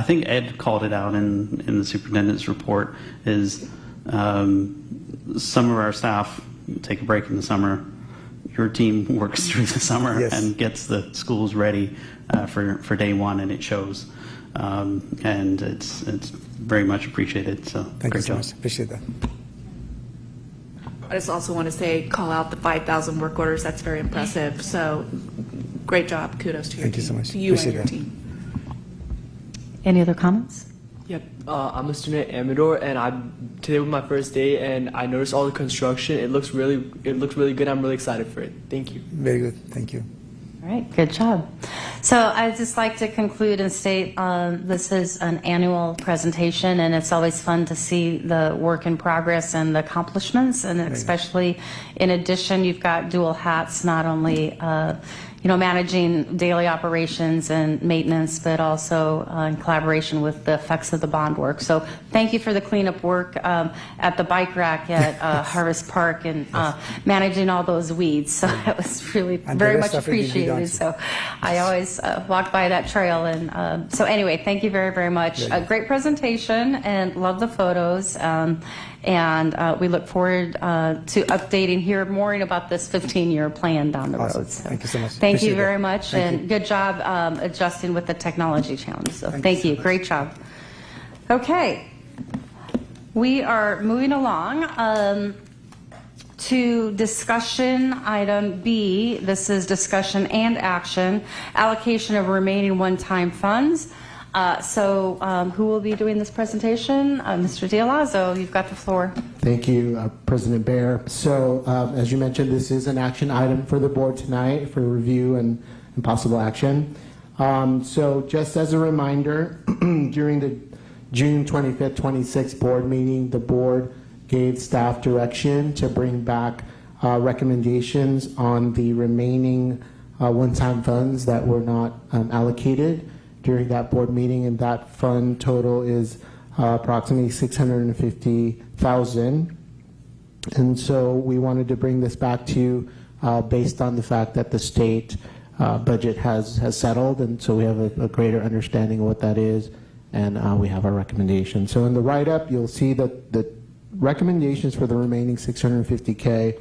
think Ed called it out in the superintendent's report, is some of our staff take a break in the summer. Your team works through the summer Yes. and gets the schools ready for day one, and it shows. And it's very much appreciated. So Thank you great so job. much. Appreciate that. I just also want to say, call out the 5,000 work orders. That's very impressive. So great job. Kudos to your Thank team. you so much. To you and Appreciate your that. team. Any other comments? Yep, I'm a student at Amador, and today was my first day, and I noticed all the construction. It looks really good. I'm really excited for it. Thank you. Very good. Thank you. All right, good job. So I'd just like to conclude and state this is an annual presentation, and it's always fun to see the work in progress and the accomplishments, and especially in addition, you've got dual hats, not only managing daily operations and maintenance, but also in collaboration with the effects of the bond work. So thank you for the cleanup work at the bike rack at Harvest Park and managing all those weeds. So that was really very much appreciated. So I always walk by that trail. And so anyway, thank you very, very much. A great presentation and love the photos. And we look forward to updating here more about this 15-year plan down the road. So thank you so much. Thank you very much, and good job adjusting with the technology challenges. So thank you. Great job. Okay, we are moving along to discussion item B. This is discussion and action, allocation of remaining one-time funds. Who will be doing this presentation? Mr. D'Alazzo, you've got the floor. Thank you, President Baer. So, as you mentioned, this is an action item for the board tonight for review and possible action. So, just as a reminder, during the June 25th, 26th board meeting, the board gave staff direction to bring back recommendations on the remaining one-time funds that were not allocated during that board meeting, and that fund total is approximately $650,000. And so we wanted to bring this back to you based on the fact that the state budget has settled, and so we have a greater understanding of what that is, and we have our recommendations. So in the write-up, you'll see that the recommendations for the remaining $650K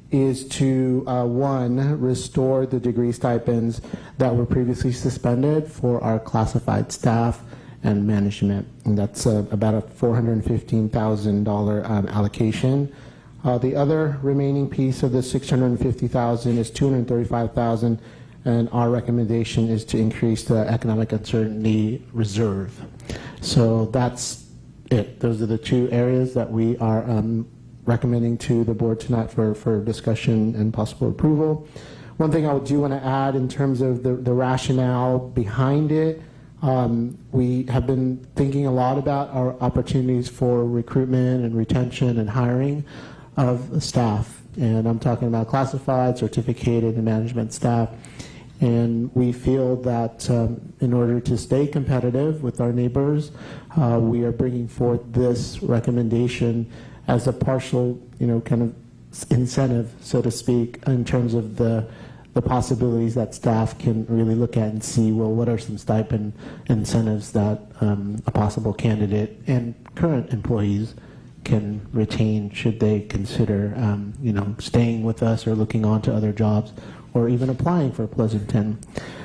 is to, one, restore the degree stipends that were previously suspended for our classified staff and management. And that's about a $415,000 allocation. The other remaining piece of the $650,000 is $235,000, and our recommendation is to increase the economic uncertainty reserve. So that's it. Those are the two areas that we are recommending to the board tonight for discussion and possible approval. One thing I do want to add in terms of the rationale behind it, we have been thinking a lot about our opportunities for recruitment and retention and hiring of staff. And I'm talking about classified, certificated, and management staff. And we feel that in order to stay competitive with our neighbors, we are bringing forth this recommendation as a partial, kind of incentive, so to speak, in terms of the possibilities that staff can really look at and see, well, what are some stipend incentives that a possible candidate and current employees can retain should they consider, staying with us or looking on to other jobs or even applying for Pleasanton.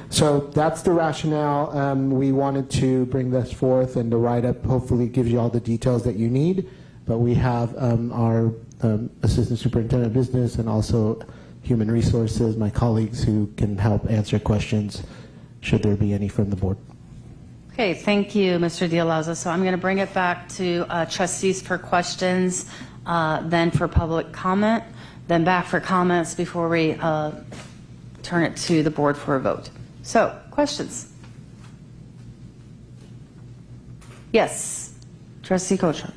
So that's the rationale. We wanted to bring this forth, and the write-up hopefully gives you all the details that you need. But we have our Assistant Superintendent of Business and also Human Resources, my colleagues who can help answer questions should there be any from the board. Okay, thank you, Mr. D'Alazzo. So I'm going to bring it back to trustees for questions, then for public comment, then back for comments before we turn it to the board for a vote. So, questions? Yes, Trustee Kocha.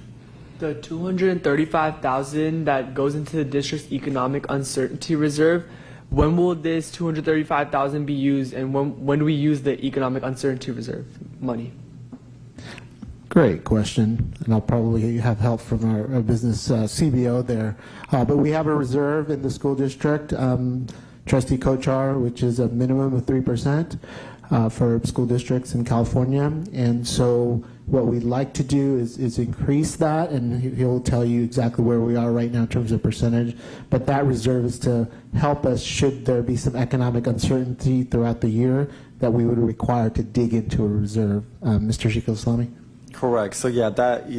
The $235,000 that goes into the district's economic uncertainty reserve, when will this $235,000 be used, and when do we use the economic uncertainty reserve money? Great question, and I'll probably have help from our business CBO there. But we have a reserve in the school district, Trustee Kochar, which is a minimum of 3% for school districts in California. And so what we'd like to do is increase that, and he'll tell you exactly where we are right now in terms of percentage. But that reserve is to help us should there be some economic uncertainty throughout the year that we would require to dig into a reserve. Mr. Shikoslami? Correct. So yeah, that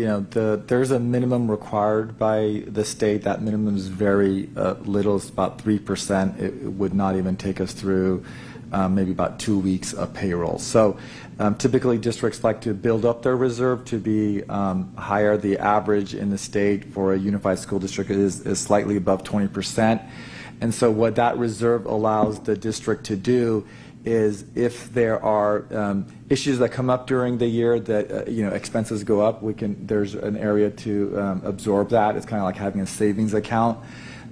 there's a minimum required by the state. That minimum is very little. It's about 3%. It would not even take us through maybe about 2 weeks of payroll. So typically districts like to build up their reserve to be higher. The average in the state for a unified school district is slightly above 20%. And so what that reserve allows the district to do is if there are issues that come up during the year that expenses go up, there's an area to absorb that. It's kind of like having a savings account.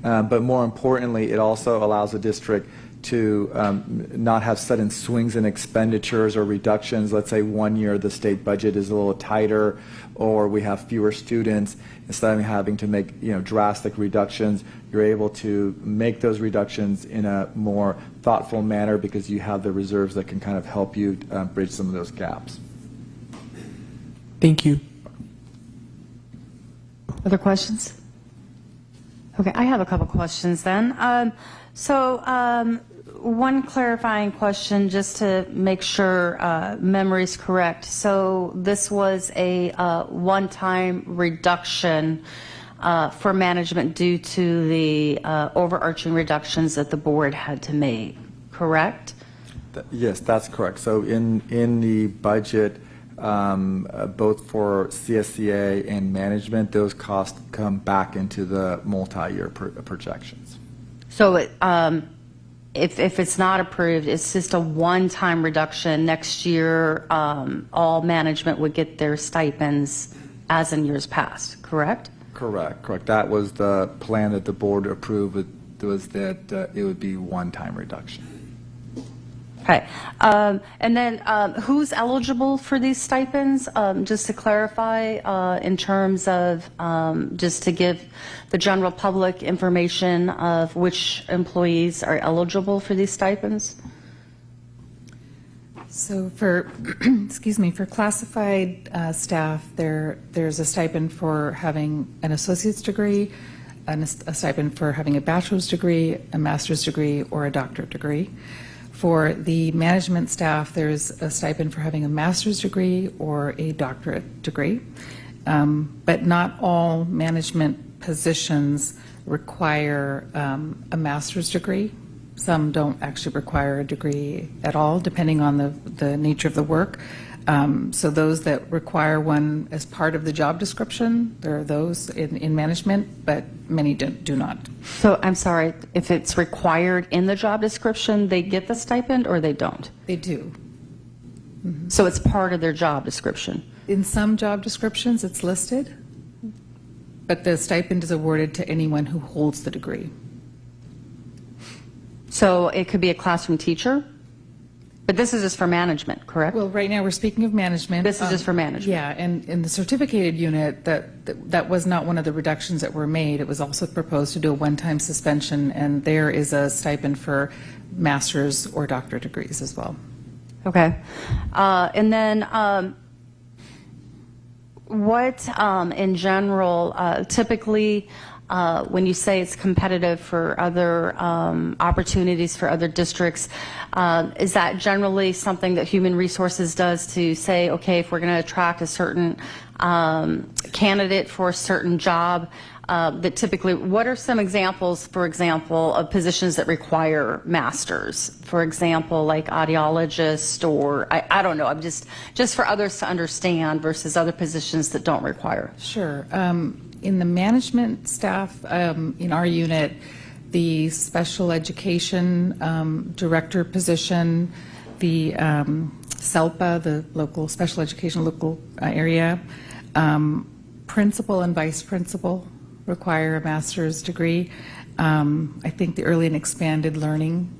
But more importantly, it also allows the district not have sudden swings in expenditures or reductions. Let's say one year the state budget is a little tighter, or we have fewer students. Instead of having to make drastic reductions, you're able to make those reductions in a more thoughtful manner because you have the reserves that can kind of help you bridge some of those gaps. Thank you. Other questions? Okay, I have a couple questions then. One clarifying question just to make sure memory's correct. So this was a one-time reduction for management due to the overarching reductions that the board had to make, correct? Yes, that's correct. So in the budget, both for CSCA and management, those costs come back into the multi-year projections. So if it's not approved, it's just a one-time reduction. Next year, all management would get their stipends as in years past, correct? Correct. That was the plan that the board approved, was that it would be one-time reduction. Okay. And then who's eligible for these stipends? Just to clarify, in terms of just to give the general public information of which employees are eligible for these stipends? So for, excuse me, for classified staff, there's a stipend for having an associate's degree, a stipend for having a bachelor's degree, a master's degree, or a doctorate degree. For the management staff, there's a stipend for having a master's degree or a doctorate degree. But not all management positions require a master's degree. Some don't actually require a degree at all, depending on the nature of the work. So those that require one as part of the job description, there are those in management, but many do not. So I'm sorry, if it's required in the job description, they get the stipend or they don't? They do. Mm-hmm. So it's part of their job description? In some job descriptions, it's listed, but the stipend is awarded to anyone who holds the degree. So it could be a classroom teacher? But this is just for management, correct? Well, right now we're speaking of management. This is just for management. Yeah, and in the certificated unit, that was not one of the reductions that were made. It was also proposed to do a one-time suspension, and there is a stipend for master's or doctorate degrees as well. Okay. And then what, in general, typically, when you say it's competitive for other opportunities for other districts, is that generally something that Human Resources does to say, okay, if we're going to attract a certain candidate for a certain job, that typically, what are some examples, for example, of positions that require masters? For example, like audiologist, or I don't know, I'm just for others to understand versus other positions that don't require. Sure. In the management staff in our unit, the special education director position, the SELPA, the local special education local area, principal and vice principal require a master's degree. I think the early and expanded learning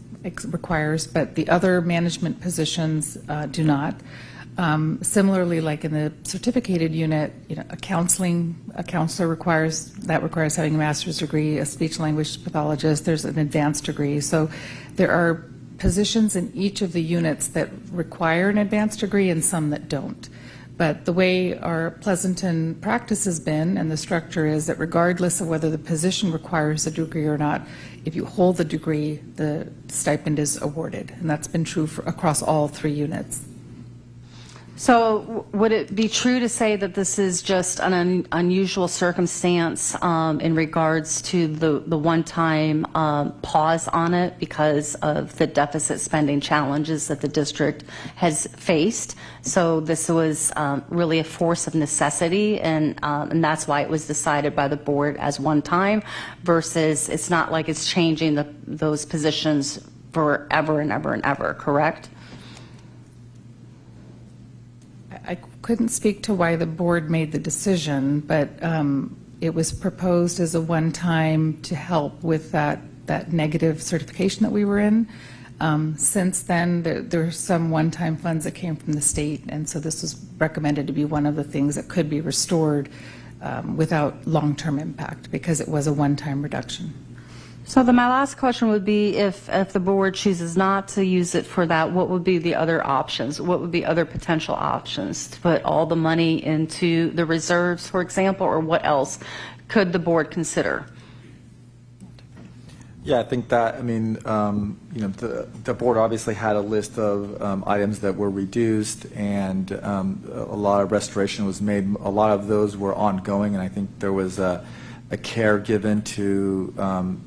requires, but the other management positions do not. Similarly, like in the certificated unit, a counselor requires having a master's degree, a speech language pathologist, there's an advanced degree. So there are positions in each of the units that require an advanced degree and some that don't. But the way our Pleasanton practice has been and the structure is that regardless of whether the position requires a degree or not, if you hold the degree, the stipend is awarded. And that's been true across all three units. So would it be true to say that this is just an unusual circumstance in regards to the one-time pause on it because of the deficit spending challenges that the district has faced? So this was really a force of necessity, and that's why it was decided by the board as one time versus it's not like it's changing those positions forever and ever and ever, correct? I couldn't speak to why the board made the decision, but it was proposed as a one-time to help with that that negative certification that we were in. Since then, there are some one-time funds that came from the state, and so this was recommended to be one of the things that could be restored without long-term impact, because it was a one-time reduction. So my last question would be, if the board chooses not to use it for that, what would be the other options? What would be other potential options? To put all the money into the reserves, for example, or what else could the board consider? Yeah, I think that, I mean, the board obviously had a list of items that were reduced, and a lot of restoration was made. A lot of those were ongoing, and I think there was a care given to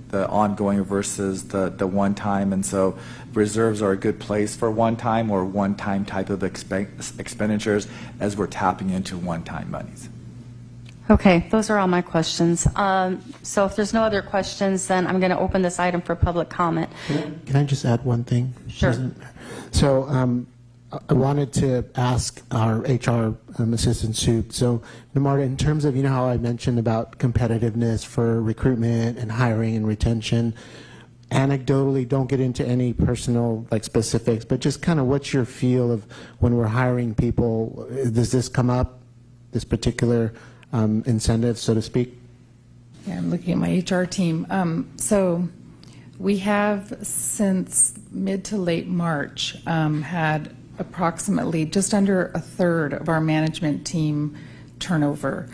the ongoing versus the one-time, and so reserves are a good place for one-time or one-time type of expenditures as we're tapping into one-time monies. Okay, those are all my questions. So if there's no other questions, then I'm going to open this item for public comment. Can I just add one thing? Sure. So I wanted to ask our HR assistant soup. So, Marta, in terms of, how I mentioned about competitiveness for recruitment and hiring and retention, anecdotally, don't get into any personal specifics, but just kind of what's your feel of when we're hiring people? Does this come up, this particular incentive, so to speak? Yeah, I'm looking at my HR team. So we have, since mid to late March, had approximately just under a third of our management team turnover.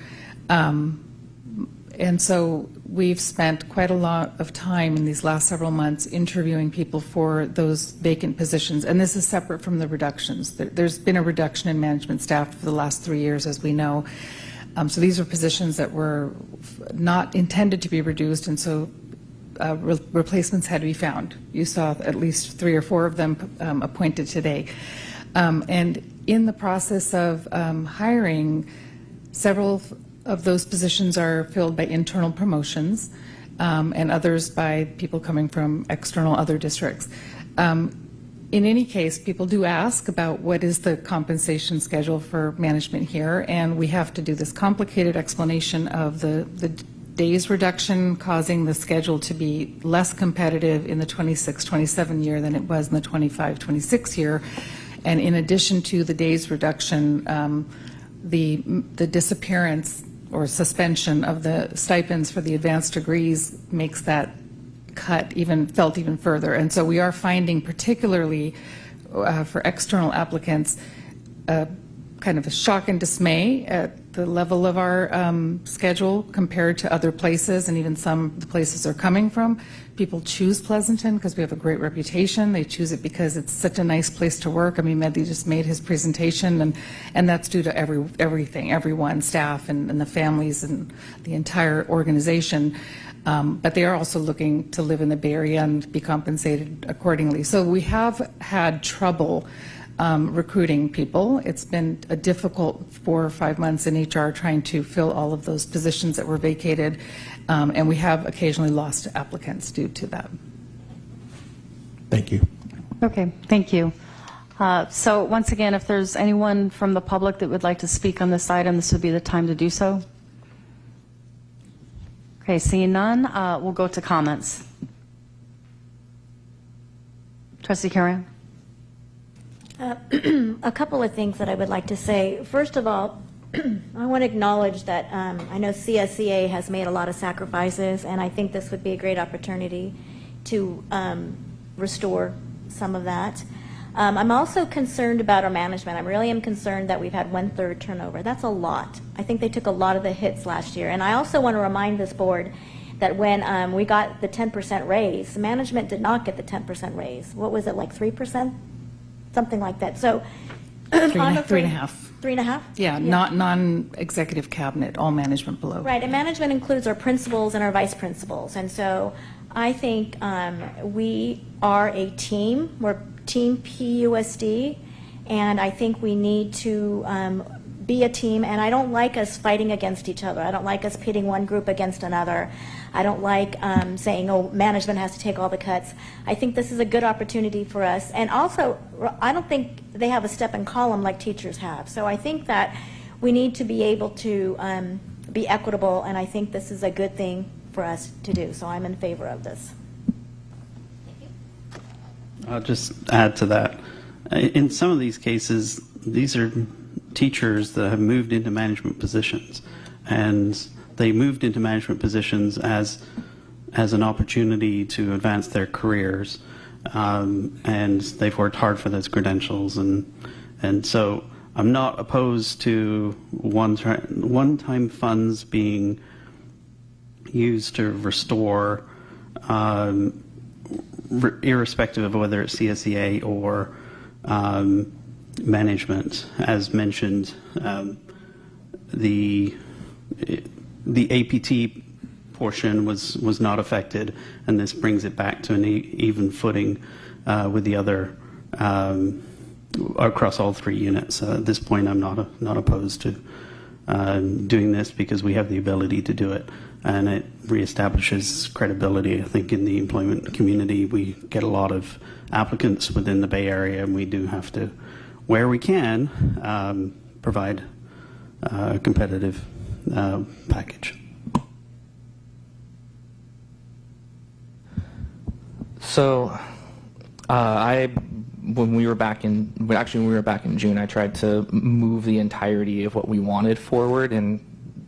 And so we've spent quite a lot of time in these last several months interviewing people for those vacant positions. And this is separate from the reductions. There's been a reduction in management staff for the last 3 years, as we know. So these are positions that were not intended to be reduced, and so replacements had to be found. You saw at least 3 or 4 of them appointed today. And in the process of hiring, several of those positions are filled by internal promotions, and others by people coming from external other districts. In any case, people do ask about what is the compensation schedule for management here, and we have to do this complicated explanation of the days reduction causing the schedule to be less competitive in the 26-27 year than it was in the 25-26 year. And in addition to the days reduction, the disappearance or suspension of the stipends for the advanced degrees makes that cut felt even further. And so we are finding, particularly for external applicants, kind of a shock and dismay at the level of our schedule compared to other places, and even some of the places they're coming from. People choose Pleasanton because we have a great reputation. They choose it because it's such a nice place to work. I mean, Mehdi just made his presentation, and that's due to everything, everyone, staff and the families and the entire organization. But they are also looking to live in the Bay Area and be compensated accordingly. So we have had trouble recruiting people. It's been a difficult 4 or 5 months in HR trying to fill all of those positions that were vacated, and we have occasionally lost applicants due to that. Thank you. Okay, thank you. So once again, if there's anyone from the public that would like to speak on this item, this would be the time to do so. Okay, seeing none, we'll go to comments. Trustee Karen? A couple of things that I would like to say. First of all, I want to acknowledge that I know CSCA has made a lot of sacrifices, and I think this would be a great opportunity to restore some of that. I'm also concerned about our management. I really am concerned that we've had 1/3 turnover. That's a lot. I think they took a lot of the hits last year. And I also want to remind this board that when we got the 10% raise, management did not get the 10% raise. What was it, like 3%? Something like that. So I'm afraid 3.5. 3.5? Yeah, not non-executive cabinet, all management below. Right, and management includes our principals and our vice principals. And so I think we are a team. We're Team PUSD, and I think we need to be a team, and I don't like us fighting against each other. I don't like us pitting one group against another. I don't like saying, oh, management has to take all the cuts. I think this is a good opportunity for us. And also, I don't think they have a step and column like teachers have. So I think that we need to be able to be equitable, and I think this is a good thing for us to do. So I'm in favor of this. I'll just add to that. In some of these cases, these are teachers that have moved into management positions, and they moved into management positions as an opportunity to advance their careers, and they've worked hard for those credentials, and so I'm not opposed to one-time funds being used to restore, irrespective of whether it's CSEA or management. As mentioned, the APT portion was not affected, and this brings it back to an even footing with the other across all three units. At this point, I'm not opposed to doing this because we have the ability to do it, and it reestablishes credibility. I think in the employment community, we get a lot of applicants within the Bay Area, and we do have to, where we can, provide a competitive package. So, when we were back in June, I tried to move the entirety of what we wanted forward, and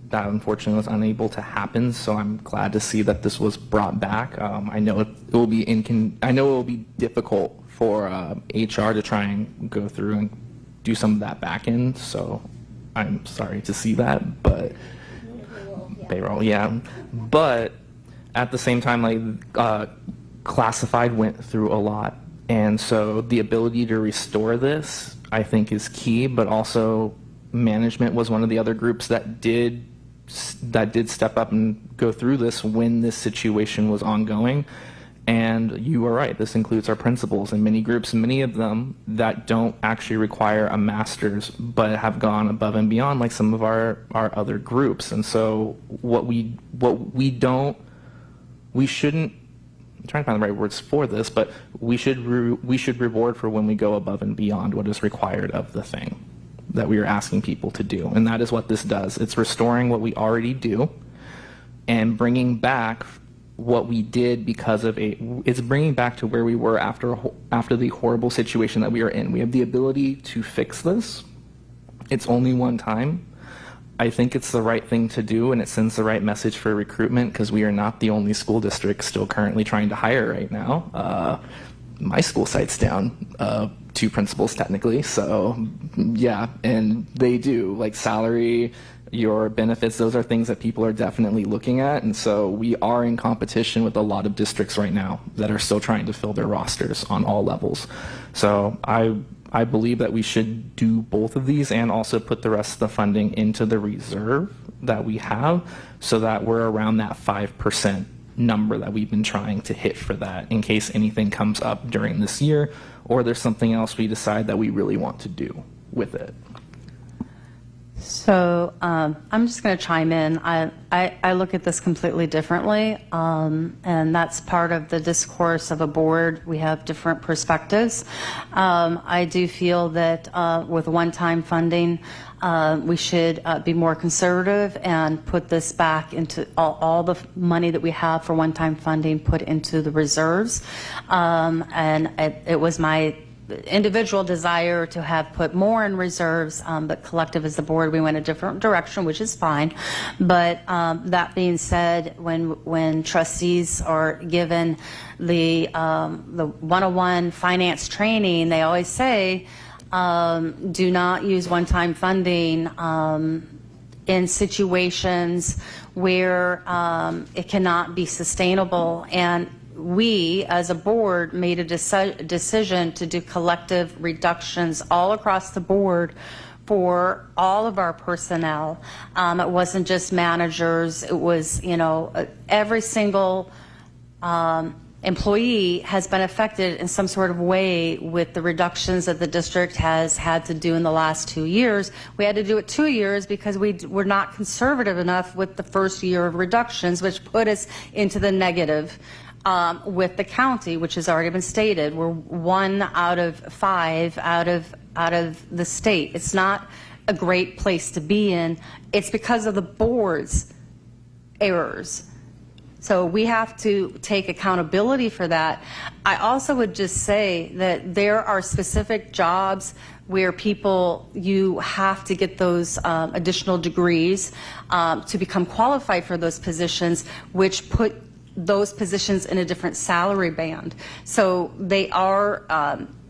that unfortunately was unable to happen. So I'm glad to see that this was brought back. I know it will be difficult for HR to try and go through and do some of that back end. So I'm sorry to see that, but payroll, yeah. But at the same time, like classified went through a lot. And so the ability to restore this, I think, is key, but also management was one of the other groups that did step up and go through this when this situation was ongoing. And you are right, this includes our principals and many groups, many of them that don't actually require a master's, but have gone above and beyond, like some of our other groups. And so we shouldn't, I'm trying to find the right words for this, but we should reward for when we go above and beyond what is required of the thing that we are asking people to do. And that is what this does. It's restoring what we already do and bringing back what we did it's bringing back to where we were after the horrible situation that we are in. We have the ability to fix this. It's only one time. I think it's the right thing to do, and it sends the right message for recruitment, because we are not the only school district still currently trying to hire right now. My school site's down 2 principals technically, so yeah, and they do, like salary, your benefits, those are things that people are definitely looking at, and so we are in competition with a lot of districts right now that are still trying to fill their rosters on all levels. So I believe that we should do both of these and also put the rest of the funding into the reserve that we have, so that we're around that 5% number that we've been trying to hit for that, in case anything comes up during this year or there's something else we decide that we really want to do with it. So I'm just going to chime in. I look at this completely differently, and that's part of the discourse of a board. We have different perspectives. I do feel that with one-time funding, we should be more conservative and put this back into all the money that we have for one-time funding put into the reserves. And it was my individual desire to have put more in reserves, but collective as the board, we went a different direction, which is fine. But that being said, when trustees are given the 101 finance training, they always say, do not use one-time funding in situations where it cannot be sustainable. And we, as a board, made a decision to do collective reductions all across the board for all of our personnel. It wasn't just managers. It was, every single employee has been affected in some sort of way with the reductions that the district has had to do in the last 2 years. We had to do it 2 years because we were not conservative enough with the first year of reductions, which put us into the negative. With the county, which has already been stated, we're 1 out of 5 out of the state. It's not a great place to be in. It's because of the board's errors. So we have to take accountability for that. I also would just say that there are specific jobs where you have to get those additional degrees to become qualified for those positions, which put those positions in a different salary band. So they are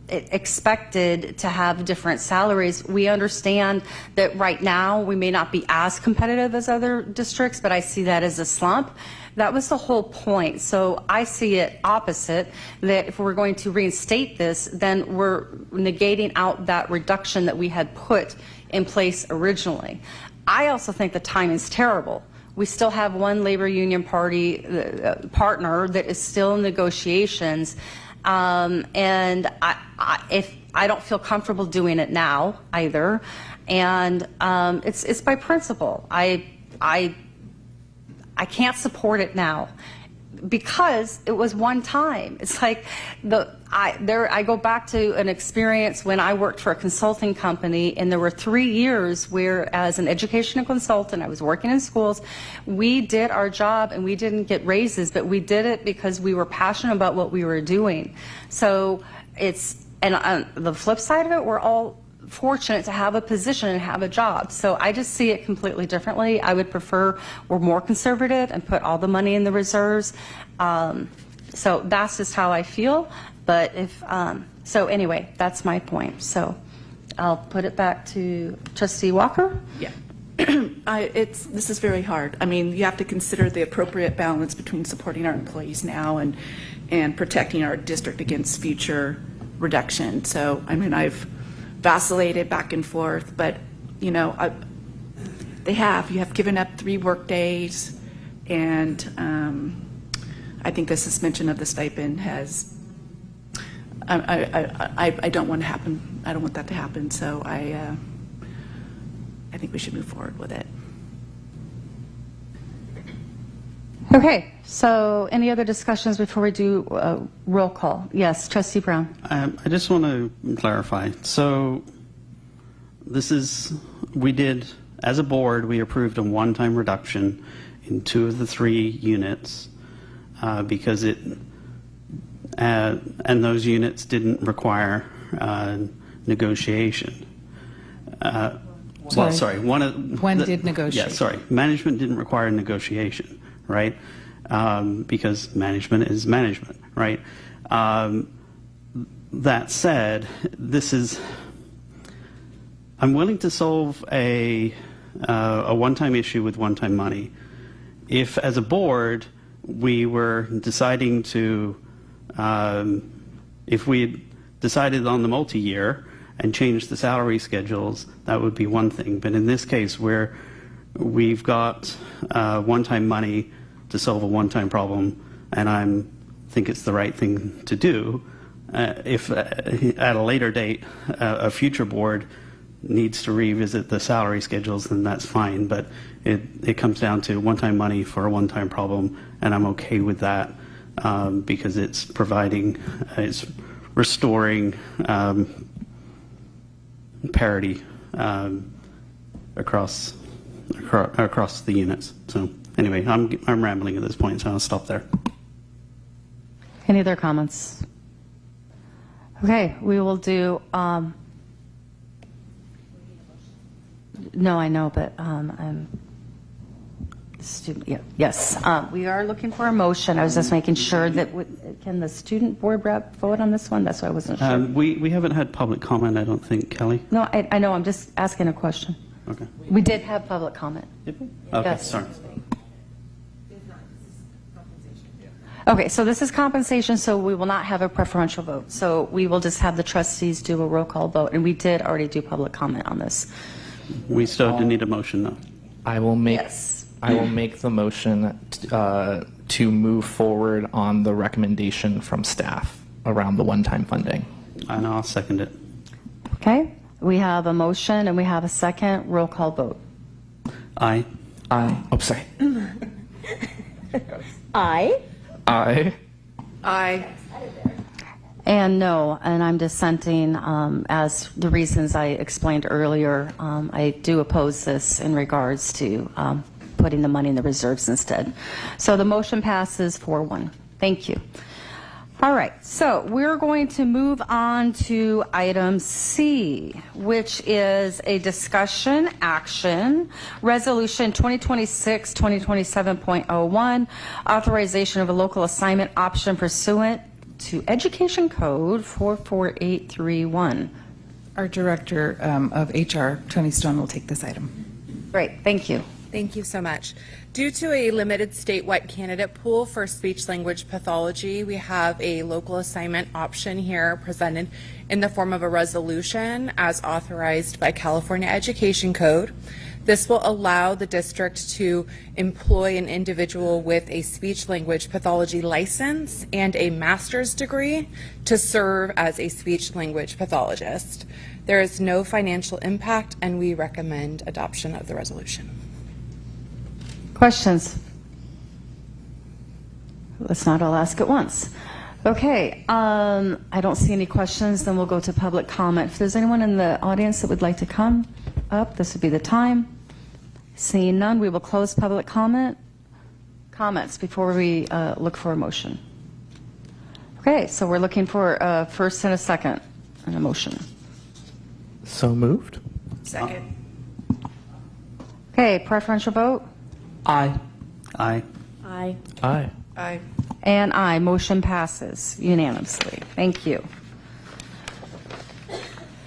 expected to have different salaries. We understand that right now we may not be as competitive as other districts, but I see that as a slump. That was the whole point. So I see it opposite, that if we're going to reinstate this, then we're negating out that reduction that we had put in place originally. I also think the timing is terrible. We still have one labor union partner that is still in negotiations, and I don't feel comfortable doing it now either, and it's by principle. I can't support it now because it was one time. It's like I go back to an experience when I worked for a consulting company, and there were 3 years where, as an educational consultant, I was working in schools. We did our job and we didn't get raises, but we did it because we were passionate about what we were doing. So and on the flip side of it, we're all fortunate to have a position and have a job. So I just see it completely differently. I would prefer we're more conservative and put all the money in the reserves. So that's just how I feel. But so anyway, that's my point. So I'll put it back to Trustee Walker. Yeah. This is very hard. I mean, you have to consider the appropriate balance between supporting our employees now and protecting our district against future reduction. So, I mean, I've vacillated back and forth, but you have given up 3 work days, and I think the suspension of the stipend has I don't want to happen. I don't want that to happen. So I think we should move forward with it. Okay, so any other discussions before we do roll call? Yes, Trustee Brown. I just want to clarify. So we did, as a board, we approved a one-time reduction in 2 of the 3 units because and those units didn't require negotiation. When did negotiate? Yeah, sorry. Management didn't require negotiation, right? Because management is management, right? That said, I'm willing to solve a one-time issue with one-time money. If, as a board, we were deciding to, if we had decided on the multi-year and changed the salary schedules, that would be one thing. But in this case, where we've got one-time money to solve a one-time problem, and I think it's the right thing to do, if at a later date a future board needs to revisit the salary schedules, then that's fine. But it comes down to one-time money for a one-time problem, and I'm okay with that because it's restoring parity across the units. So anyway, I'm rambling at this point, so I'll stop there. Any other comments? Okay, we will do. No, I know, but I'm student. Yeah, yes, we are looking for a motion. I was just making sure that can the student board rep vote on this one? That's why I wasn't sure. We haven't had public comment, I don't think, Kelly. No, I know. I'm just asking a question. Okay. We did have public comment. Did we? Okay, yes. Sorry. Okay, so this is compensation, so we will not have a preferential vote. So we will just have the trustees do a roll call vote, and we did already do public comment on this. We still do need a motion, though. I will make the motion to move forward on the recommendation from staff around the one-time funding. And I'll second it. Okay, we have a motion and we have a second. Roll call vote. Aye. Aye. Oh, sorry. Aye. Aye. Aye. And no, and I'm dissenting as the reasons I explained earlier. I do oppose this in regards to putting the money in the reserves instead. So the motion passes 4-1. Thank you. All right, so we're going to move on to item C, which is a discussion action, resolution 2026-2027.01, authorization of a local assignment option pursuant to Education Code 44831. Our Director of HR, Tony Stone, will take this item. Great, thank you. Thank you so much. Due to a limited statewide candidate pool for speech-language pathology, we have a local assignment option here presented in the form of a resolution as authorized by California Education Code. This will allow the district to employ an individual with a speech-language pathology license and a master's degree to serve as a speech-language pathologist. There is no financial impact, and we recommend adoption of the resolution. Questions? Let's not all ask at once. Okay, I don't see any questions, then we'll go to public comment. If there's anyone in the audience that would like to come up, this would be the time. Seeing none, we will close public comment. Comments before we look for a motion. Okay, so we're looking for a first and a second and a motion. So moved. Second. Okay, preferential vote? Aye. Aye. Aye. Aye. Aye. And aye. Motion passes unanimously. Thank you.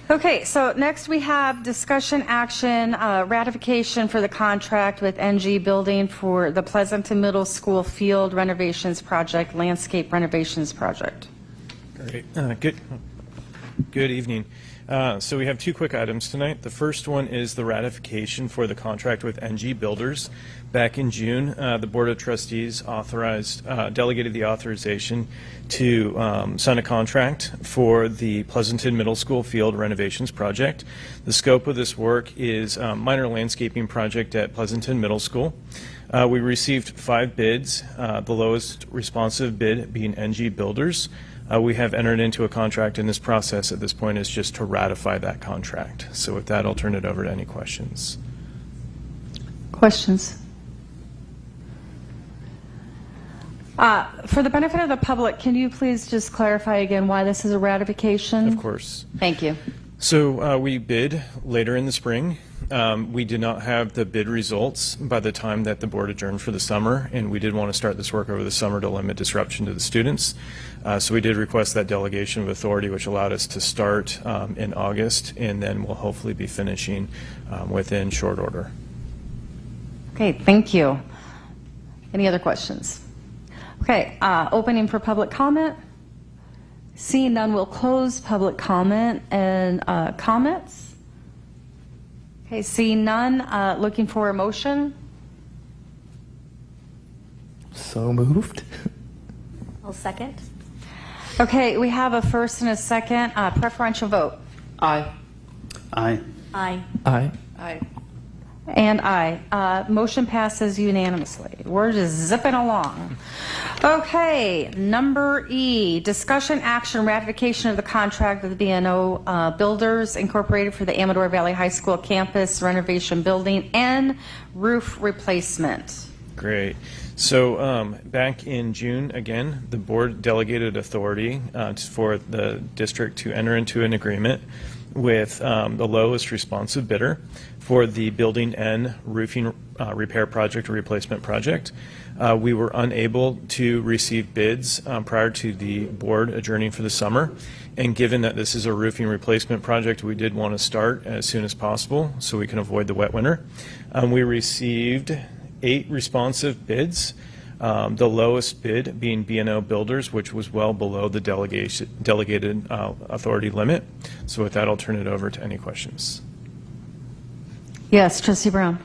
Okay, so next we have discussion action, ratification for the contract with NG Building for the Pleasanton Middle School Field Renovations Project, Landscape Renovations Project. Great. Good evening. So we have two quick items tonight. The first one is the ratification for the contract with NG Builders. Back in June, the Board of Trustees delegated the authorization to sign a contract for the Pleasanton Middle School Field Renovations Project. The scope of this work is a minor landscaping project at Pleasanton Middle School. We received 5 bids, the lowest responsive bid being NG Builders. We have entered into a contract, and this process at this point is just to ratify that contract. So with that, I'll turn it over to any questions. Questions? For the benefit of the public, can you please just clarify again why this is a ratification? Of course. Thank you. So we bid later in the spring. We did not have the bid results by the time that the board adjourned for the summer, and we did want to start this work over the summer to limit disruption to the students. So we did request that delegation of authority, which allowed us to start in August, and then we'll hopefully be finishing within short order. Okay, thank you. Any other questions? Okay, opening for public comment. Seeing none, we'll close public comment and comments. Okay, seeing none, looking for a motion. So moved. I'll second. Okay, we have a first and a second. Preferential vote. Aye. Aye. Aye. Aye. Aye. And aye. Motion passes unanimously. We're just zipping along. Okay, number E, discussion action ratification of the contract with the B&O Builders Incorporated for the Amador Valley High School campus renovation building and roof replacement. Great. So back in June, again, the board delegated authority for the district to enter into an agreement with the lowest responsive bidder for the Building N roofing repair project or replacement project. We were unable to receive bids prior to the board adjourning for the summer, and given that this is a roofing replacement project, we did want to start as soon as possible so we can avoid the wet winter. We received 8 responsive bids, the lowest bid being B&O Builders, which was well below the delegated authority limit. So with that, I'll turn it over to any questions. Yes, Trustee Brown.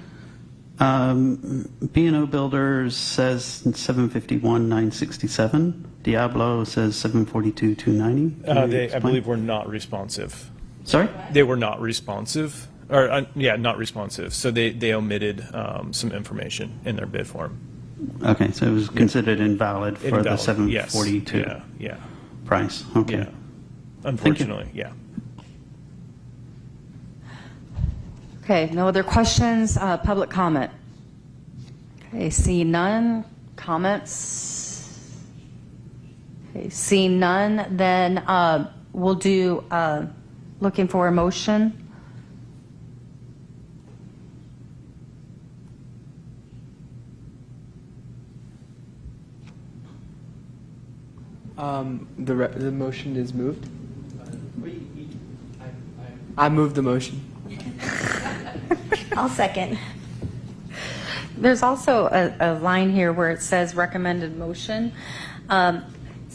B&O Builders says 751,967. Diablo says 742,290. I believe were not responsive. Sorry? They were not responsive. Or not responsive. So they omitted some information in their bid form. Okay, so it was considered invalid for the 742 yes. Yeah. price. Okay. Yeah. Unfortunately, yeah. Okay, no other questions. Public comment. Okay, seeing none. Comments? Okay, seeing none, then we'll do looking for a motion. The motion is moved. I move the motion. I'll second. There's also a line here where it says recommended motion. Some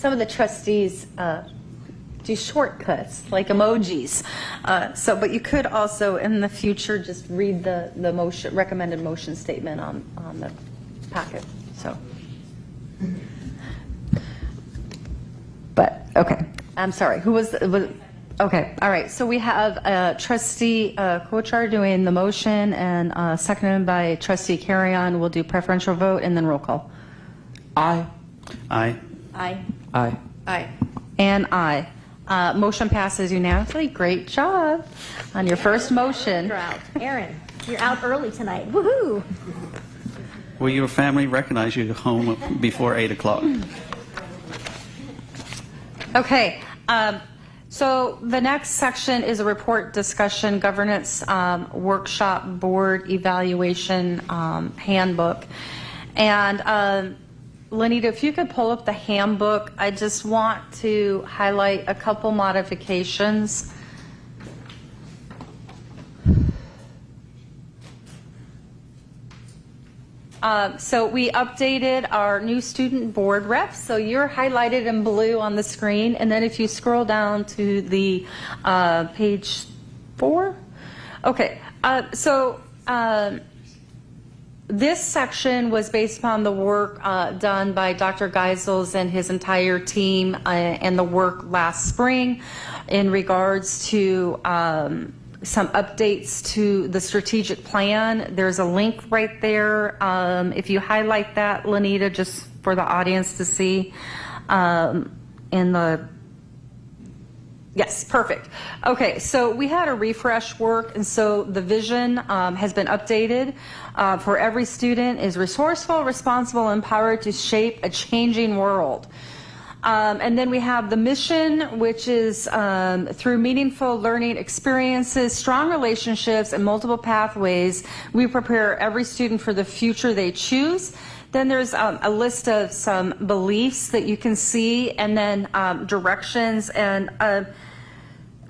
of the trustees do shortcuts like emojis. But you could also in the future just read the motion, recommended motion statement on the packet. So, but okay, I'm sorry. Who was? Okay, all right. So we have Trustee Kochar doing the motion and seconded by Trustee Carrion. We'll do preferential vote and then roll call. Aye. Aye. Aye. Aye. Aye. And aye. Motion passes unanimously. Great job on your first motion. You're out. Aaron, you're out early tonight. Woohoo! Will your family recognize you home before 8 o'clock? Okay. So the next section is a report discussion governance workshop board evaluation handbook. And Lenita, if you could pull up the handbook, I just want to highlight a couple modifications. So we updated our new student board reps. So you're highlighted in blue on the screen. And then if you scroll down to the page 4. Okay. This section was based upon the work done by Dr. Geisels and his entire team and the work last spring in regards to some updates to the strategic plan. There's a link right there. If you highlight that, Lenita, just for the audience to see yes, perfect. Okay, so we had a refresh work, and so the vision has been updated. For every student is resourceful, responsible, empowered to shape a changing world. And then we have the mission, which is through meaningful learning experiences, strong relationships, and multiple pathways, we prepare every student for the future they choose. Then there's a list of some beliefs that you can see, and then directions. And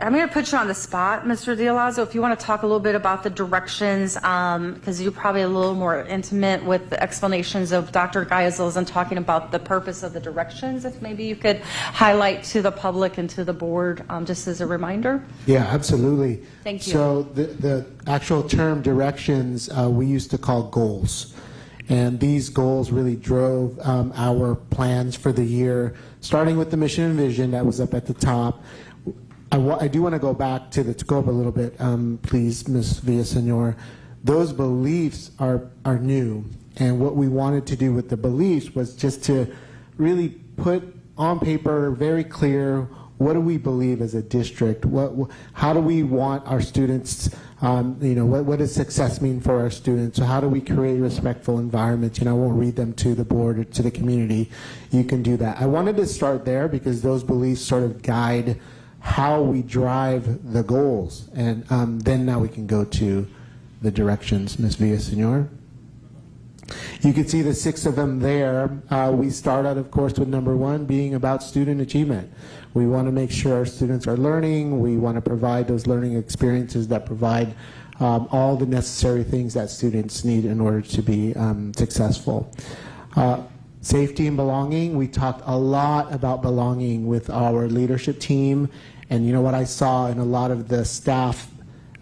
I'm going to put you on the spot, Mr. Dialazzo, if you want to talk a little bit about the directions, because you're probably a little more intimate with the explanations of Dr. Geisels and talking about the purpose of the directions. If maybe you could highlight to the public and to the board, just as a reminder. Yeah, absolutely. Thank you. So the actual term directions we used to call goals. And these goals really drove our plans for the year, starting with the mission and vision that was up at the top. I do want to go back to go up a little bit, please, Ms. Villasenor. Those beliefs are new, and what we wanted to do with the beliefs was just to really put on paper very clear, what do we believe as a district? How do we want our students? What does success mean for our students? So how do we create respectful environments? I won't read them to the board or to the community. You can do that. I wanted to start there because those beliefs sort of guide how we drive the goals. And then now we can go to the directions, Ms. Villasenor. You can see the 6 of them there. We start out, of course, with number 1 being about student achievement. We want to make sure our students are learning. We want to provide those learning experiences that provide all the necessary things that students need in order to be successful. Safety and belonging. We talked a lot about belonging with our leadership team, and what I saw in a lot of the staff,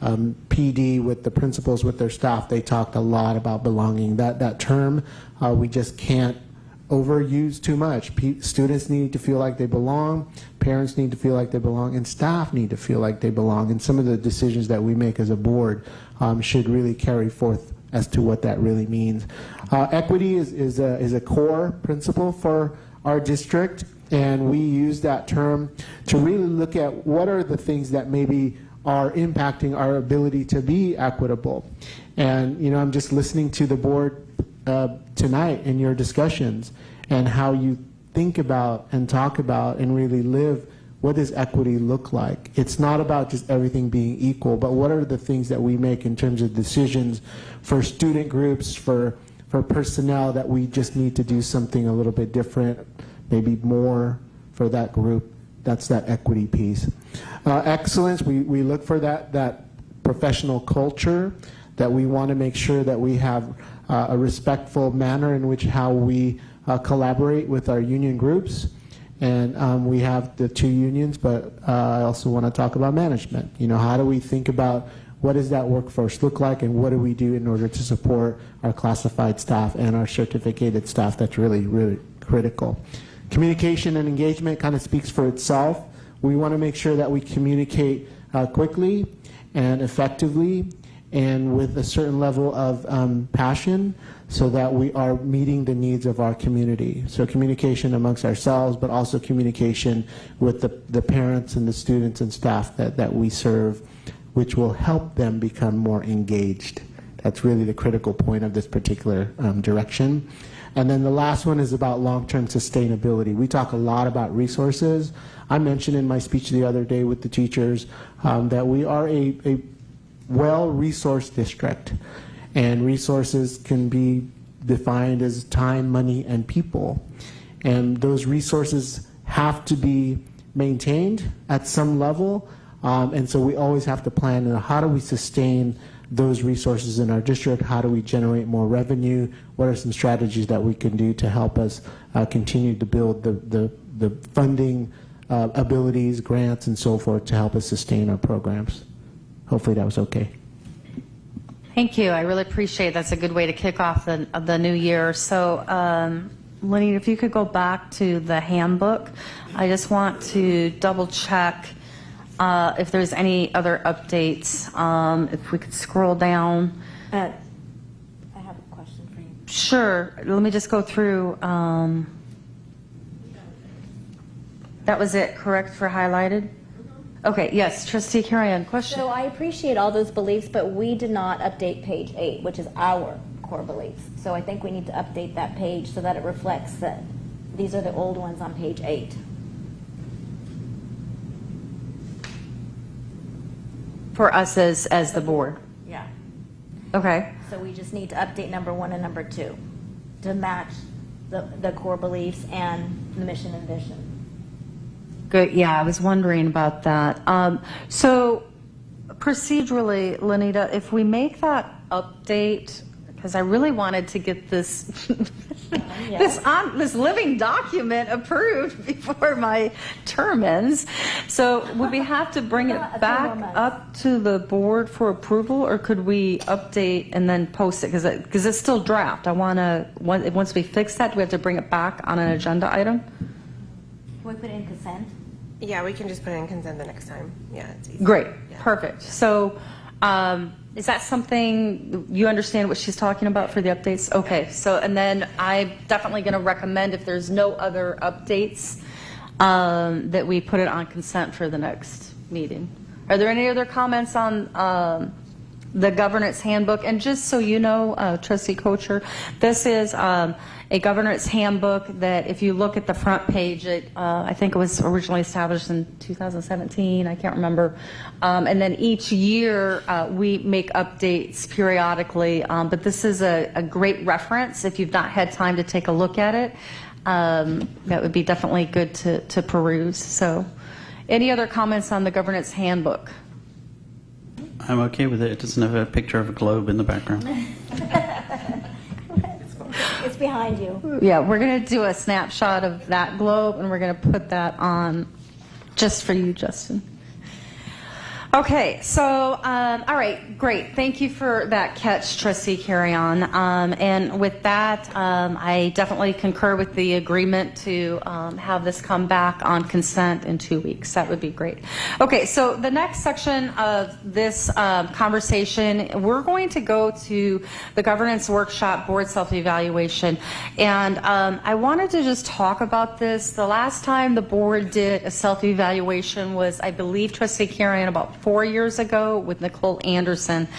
PD with the principals with their staff, they talked a lot about belonging. That term we just can't overuse too much. Students need to feel like they belong, parents need to feel like they belong, and staff need to feel like they belong. And some of the decisions that we make as a board should really carry forth as to what that really means. Equity is a core principle for our district, and we use that term to really look at what are the things that maybe are impacting our ability to be equitable. And I'm just listening to the board tonight in your discussions and how you think about and talk about and really live what does equity look like. It's not about just everything being equal, but what are the things that we make in terms of decisions for student groups, for personnel, that we just need to do something a little bit different, maybe more for that group. That's that equity piece. Excellence, we look for that professional culture, that we want to make sure that we have a respectful manner in which how we collaborate with our union groups. And we have the 2 unions, but I also want to talk about management. You know, how do we think about what does that workforce look like, and what do we do in order to support our classified staff and our certificated staff? That's really, really critical. Communication and engagement kind of speaks for itself. We want to make sure that we communicate quickly and effectively and with a certain level of passion, so that we are meeting the needs of our community. So communication amongst ourselves, but also communication with the parents and the students and staff that we serve, which will help them become more engaged. That's really the critical point of this particular direction. And then the last one is about long-term sustainability. We talk a lot about resources. I mentioned in my speech the other day with the teachers that we are a well-resourced district, and resources can be defined as time, money, and people. And those resources have to be maintained at some level, and so we always have to plan, how do we sustain those resources in our district? How do we generate more revenue? What are some strategies that we can do to help us continue to build the funding abilities, grants, and so forth to help us sustain our programs? Hopefully that was okay. Thank you. I really appreciate it. That's a good way to kick off the new year. So, Lenny, if you could go back to the handbook, I just want to double check if there's any other updates. If we could scroll down. I have a question for you. Sure. Let me just go through. That was it, correct, for highlighted? Okay, yes, Trustee Carrion, question? So I appreciate all those beliefs, but we did not update page 8, which is our core beliefs. So I think we need to update that page so that it reflects that these are the old ones on page 8. For us as the board? Yeah. Okay. So we just need to update number 1 and number 2 to match the core beliefs and the mission and vision. Good. Yeah, I was wondering about that. So procedurally, Lenita, if we make that update, because I really wanted to get this this living document approved before my term ends. So would we have to bring it back up to the board for approval, or could we update and then post it? Because it's still draft. I want to, once we fix that, do we have to bring it back on an agenda item? Can we put it in consent? Yeah, we can just put it in consent the next time. Yeah, it's easy. Great. Yeah. Perfect. So is that something you understand what she's talking about for the updates? Okay. So, and then I'm definitely going to recommend, if there's no other updates, that we put it on consent for the next meeting. Are there any other comments on the governance handbook? And just so you know, Trustee Kocher, this is a governance handbook that, if you look at the front page, I think it was originally established in 2017, I can't remember. And then each year we make updates periodically, but this is a great reference if you've not had time to take a look at it. That would be definitely good to peruse. So any other comments on the governance handbook? I'm okay with it. It doesn't have a picture of a globe in the background. It's behind you. Yeah, we're going to do a snapshot of that globe, and we're going to put that on just for you, Justin. Okay, so, all right, great. Thank you for that catch, Trustee Carrion. And with that, I definitely concur with the agreement to have this come back on consent in 2 weeks. That would be great. Okay, so the next section of this conversation, we're going to go to the governance workshop, board self-evaluation. And I wanted to just talk about this. The last time the board did a self-evaluation was, I believe, Trustee Carrion, about 4 years ago with Nicole Anderson,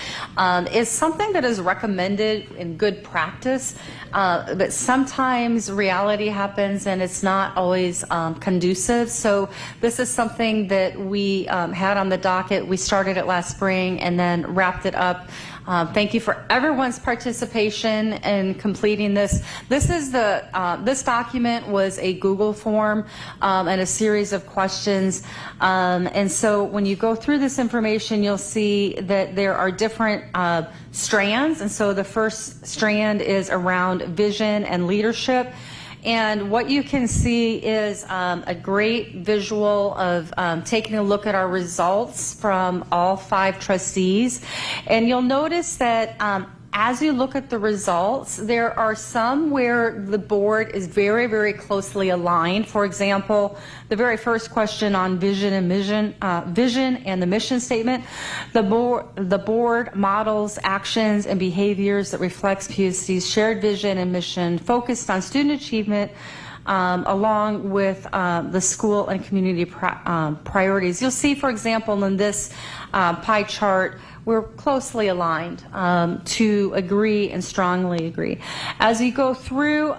is something that is recommended in good practice, but sometimes reality happens and it's not always conducive. So this is something that we had on the docket. We started it last spring and then wrapped it up. Thank you for everyone's participation in completing this. This document was a Google form and a series of questions. And so when you go through this information, you'll see that there are different strands. And so the first strand is around vision and leadership. And what you can see is a great visual of taking a look at our results from all 5 trustees. And you'll notice that as you look at the results, there are some where the board is very, very closely aligned. For example, the very first question on vision and the mission statement, the board models actions and behaviors that reflects PUSC's shared vision and mission focused on student achievement along with the school and community priorities. You'll see, for example, in this pie chart, we're closely aligned to agree and strongly agree. As you go through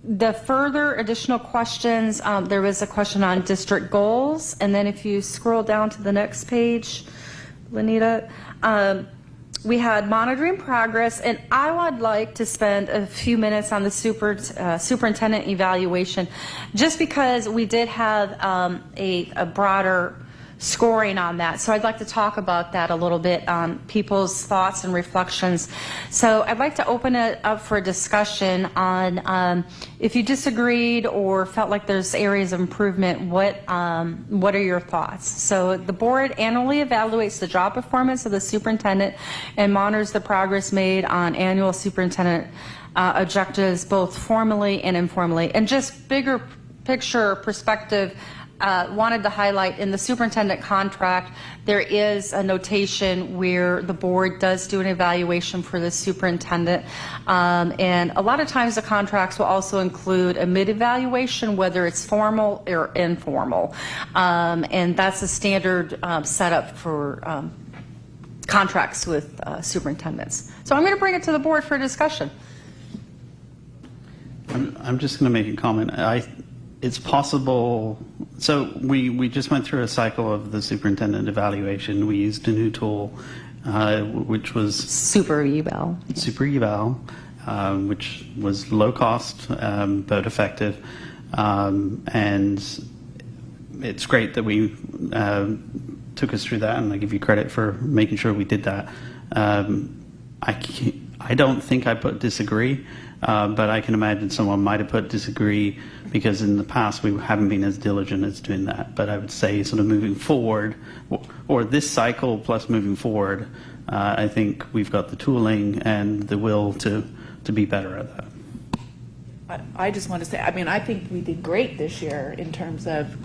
the further additional questions, there was a question on district goals, and then if you scroll down to the next page, Lenita, we had monitoring progress, and I would like to spend a few minutes on the superintendent evaluation, just because we did have a broader scoring on that. So I'd like to talk about that a little bit, people's thoughts and reflections. So I'd like to open it up for a discussion on if you disagreed or felt like there's areas of improvement, what are your thoughts? So the board annually evaluates the job performance of the superintendent and monitors the progress made on annual superintendent objectives, both formally and informally. And just bigger picture perspective, wanted to highlight in the superintendent contract, there is a notation where the board does do an evaluation for the superintendent. And a lot of times the contracts will also include a mid-evaluation, whether it's formal or informal. And that's a standard setup for contracts with superintendents. So I'm going to bring it to the board for discussion. I'm just going to make a comment. It's possible. So we just went through a cycle of the superintendent evaluation. We used a new tool, which was Super Eval. Which was low cost but effective, and it's great that we took us through that, and I give you credit for making sure we did that. I don't think I put disagree. But I can imagine someone might have put disagree because in the past we haven't been as diligent as doing that. But I would say sort of moving forward, or this cycle plus moving forward, I think we've got the tooling and the will to be better at that. I just want to say, I mean, I think we did great this year in terms of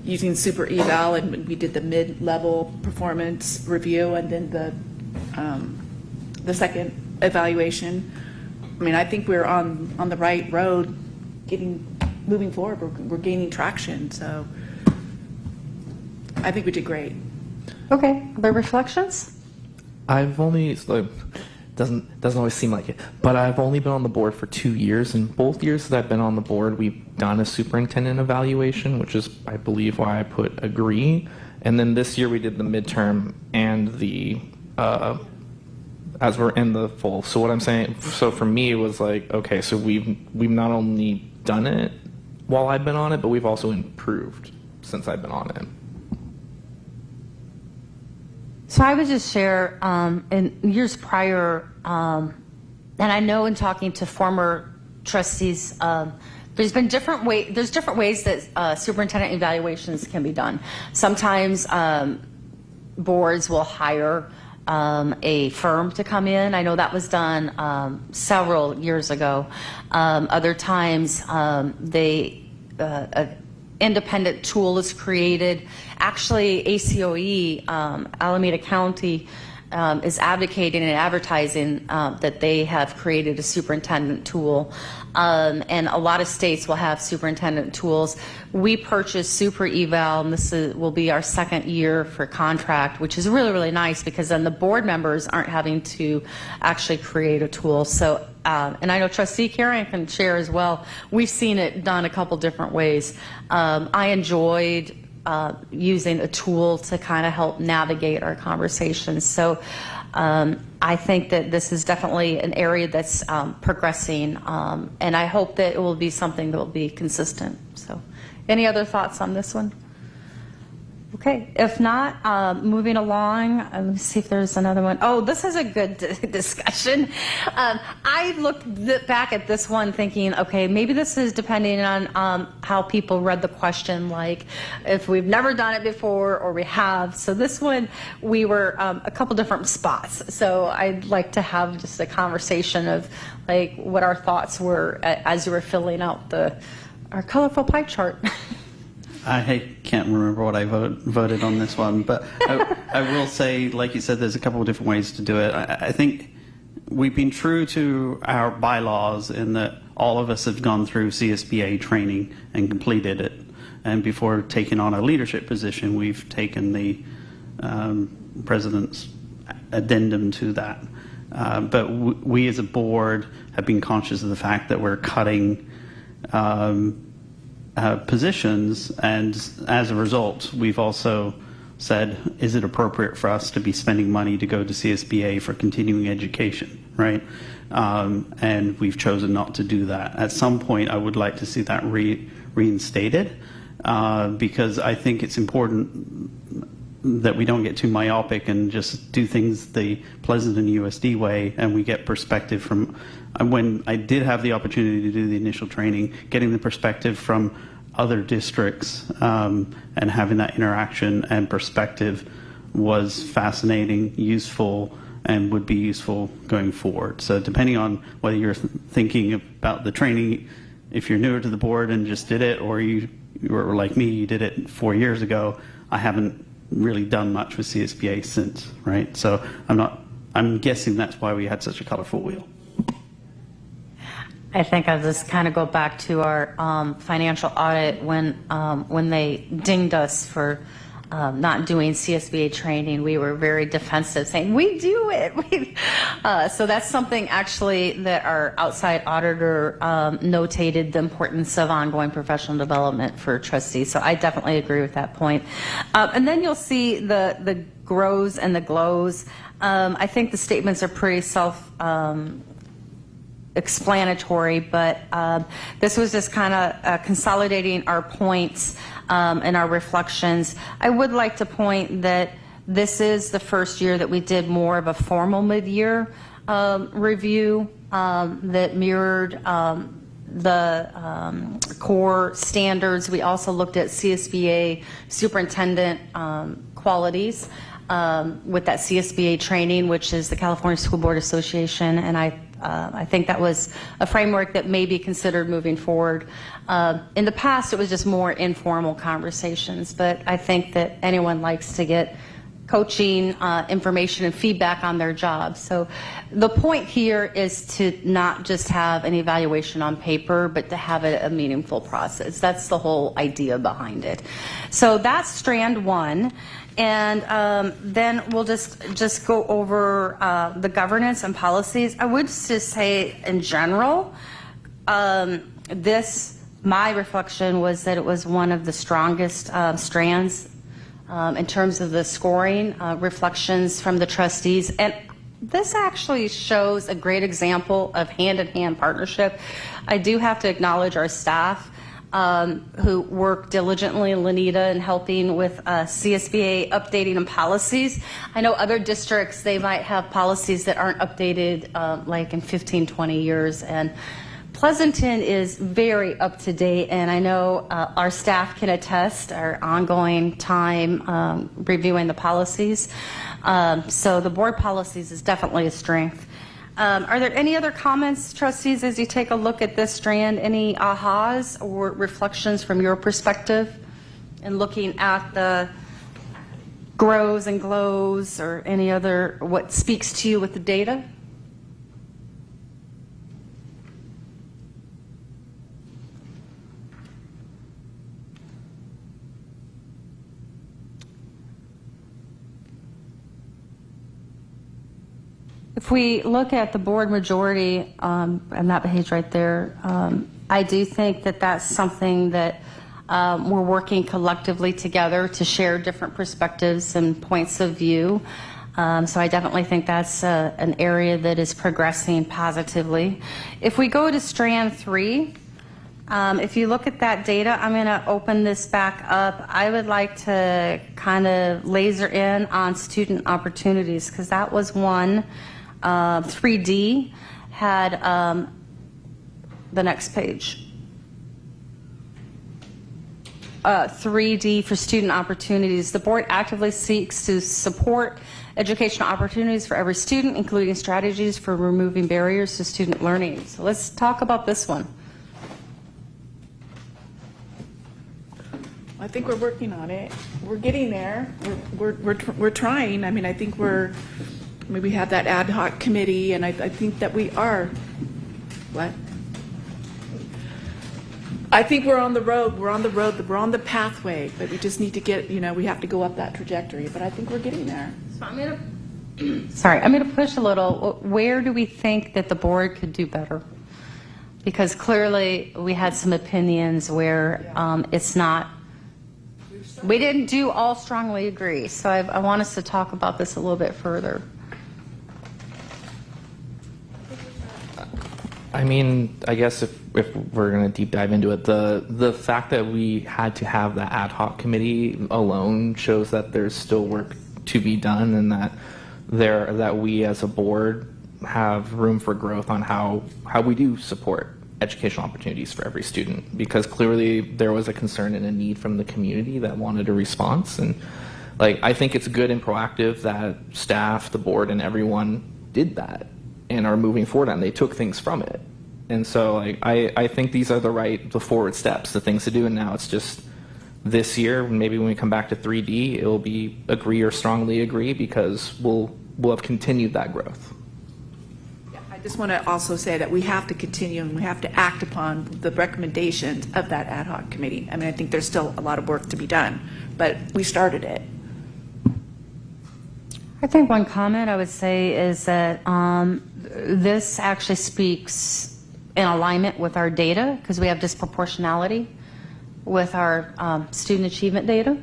using Super Eval, and we did the mid-level performance review and then the second evaluation. I mean, I think we're on the right road, moving forward. We're gaining traction, so I think we did great. Okay, other reflections? I've only doesn't always seem like it, but I've only been on the board for 2 years, and both years that I've been on the board, we've done a superintendent evaluation, which is, I believe, why I put agree. And then this year we did the midterm and the as we're in the full. So what I'm saying, so for me, it was like, okay, so we've not only done it while I've been on it, but we've also improved since I've been on it. So I would just share, in years prior, and I know in talking to former trustees, there's different ways that superintendent evaluations can be done. Sometimes boards will hire a firm to come in. I know that was done several years ago. Other times, an independent tool is created. Actually, ACOE, Alameda County, is advocating and advertising that they have created a superintendent tool. And a lot of states will have superintendent tools. We purchased Super Eval, and this will be our second year for contract, which is really, really nice because then the board members aren't having to actually create a tool. So, and I know Trustee Karen can share as well. We've seen it done a couple different ways. I enjoyed using a tool to kind of help navigate our conversations. So I think that this is definitely an area that's progressing, and I hope that it will be something that will be consistent. So any other thoughts on this one? Okay, if not, moving along, let me see if there's another one. Oh, this is a good discussion. I looked back at this one thinking, okay, maybe this is depending on how people read the question, like if we've never done it before or we have. So this one, we were a couple different spots. So I'd like to have just a conversation of like what our thoughts were as you were filling out our colorful pie chart. I can't remember what I voted on this one, but I will say, like you said, there's a couple of different ways to do it. I think we've been true to our bylaws in that all of us have gone through CSBA training and completed it. And before taking on a leadership position, we've taken the president's addendum to that. But we as a board have been conscious of the fact that we're cutting positions, and as a result, we've also said, is it appropriate for us to be spending money to go to CSBA for continuing education, right? And we've chosen not to do that. At some point, I would like to see that reinstated because I think it's important that we don't get too myopic and just do things the Pleasanton USD way, and we get perspective from, when I did have the opportunity to do the initial training, getting the perspective from other districts and having that interaction and perspective was fascinating, useful, and would be useful going forward. So depending on whether you're thinking about the training, if you're newer to the board and just did it, or you were like me, you did it 4 years ago, I haven't really done much with CSBA since, right? So I'm guessing that's why we had such a colorful wheel. I think I'll just kind of go back to our financial audit when they dinged us for not doing CSBA training. We were very defensive, saying, we do it. So that's something actually that our outside auditor notated the importance of ongoing professional development for trustees. So I definitely agree with that point. And then you'll see the grows and the glows. I think the statements are pretty explanatory, but this was just kind of consolidating our points and our reflections. I would like to point that this is the first year that we did more of a formal mid-year review that mirrored the core standards. We also looked at CSBA superintendent qualities with that CSBA training, which is the California School Board Association, and I think that was a framework that may be considered moving forward. In the past, it was just more informal conversations, but I think that anyone likes to get coaching, information, and feedback on their job. So the point here is to not just have an evaluation on paper, but to have a meaningful process. That's the whole idea behind it. So that's strand one. And then we'll just go over the governance and policies. I would just say in general, my reflection was that it was one of the strongest strands in terms of the scoring, reflections from the trustees. And this actually shows a great example of hand-in-hand partnership. I do have to acknowledge our staff who work diligently, Lanita, in helping with CSBA updating and policies. I know other districts, they might have policies that aren't updated like in 15, 20 years. And Pleasanton is very up to date, and I know our staff can attest our ongoing time reviewing the policies. So the board policies is definitely a strength. Are there any other comments, trustees, as you take a look at this strand? Any ahas or reflections from your perspective in looking at the grows and glows, or any other, what speaks to you with the data? If we look at the board majority, and that page right there, I do think that that's something that we're working collectively together to share different perspectives and points of view. So I definitely think that's an area that is progressing positively. If we go to strand 3, if you look at that data, I'm going to open this back up. I would like to kind of laser in on student opportunities, because that was one. 3D had the next page. 3D for student opportunities. The board actively seeks to support educational opportunities for every student, including strategies for removing barriers to student learning. So let's talk about this one. I think we're working on it. We're getting there. We're trying. I mean, I think we have that ad hoc committee, and I think that we are. What? I think we're on the road. We're on the road. We're on the pathway, but we just need to get. We have to go up that trajectory. But I think we're getting there. So I'm going to push a little. Where do we think that the board could do better? Because clearly we had some opinions where it's not. We didn't do all strongly agree. So I want us to talk about this a little bit further. I mean, I guess if we're going to deep dive into it, the fact that we had to have the ad hoc committee alone shows that there's still work to be done, and that we as a board have room for growth on how we do support educational opportunities for every student, because clearly there was a concern and a need from the community that wanted a response. And I think it's good and proactive that staff, the board, and everyone did that and are moving forward, and they took things from it. And so I think these are the forward steps, the things to do. And now it's just this year, maybe when we come back to 3D, it will be agree or strongly agree, because we'll have continued that growth. I just want to also say that we have to continue and we have to act upon the recommendations of that ad hoc committee. I mean, I think there's still a lot of work to be done, but we started it. I think one comment I would say is that this actually speaks in alignment with our data, because we have disproportionality with our student achievement data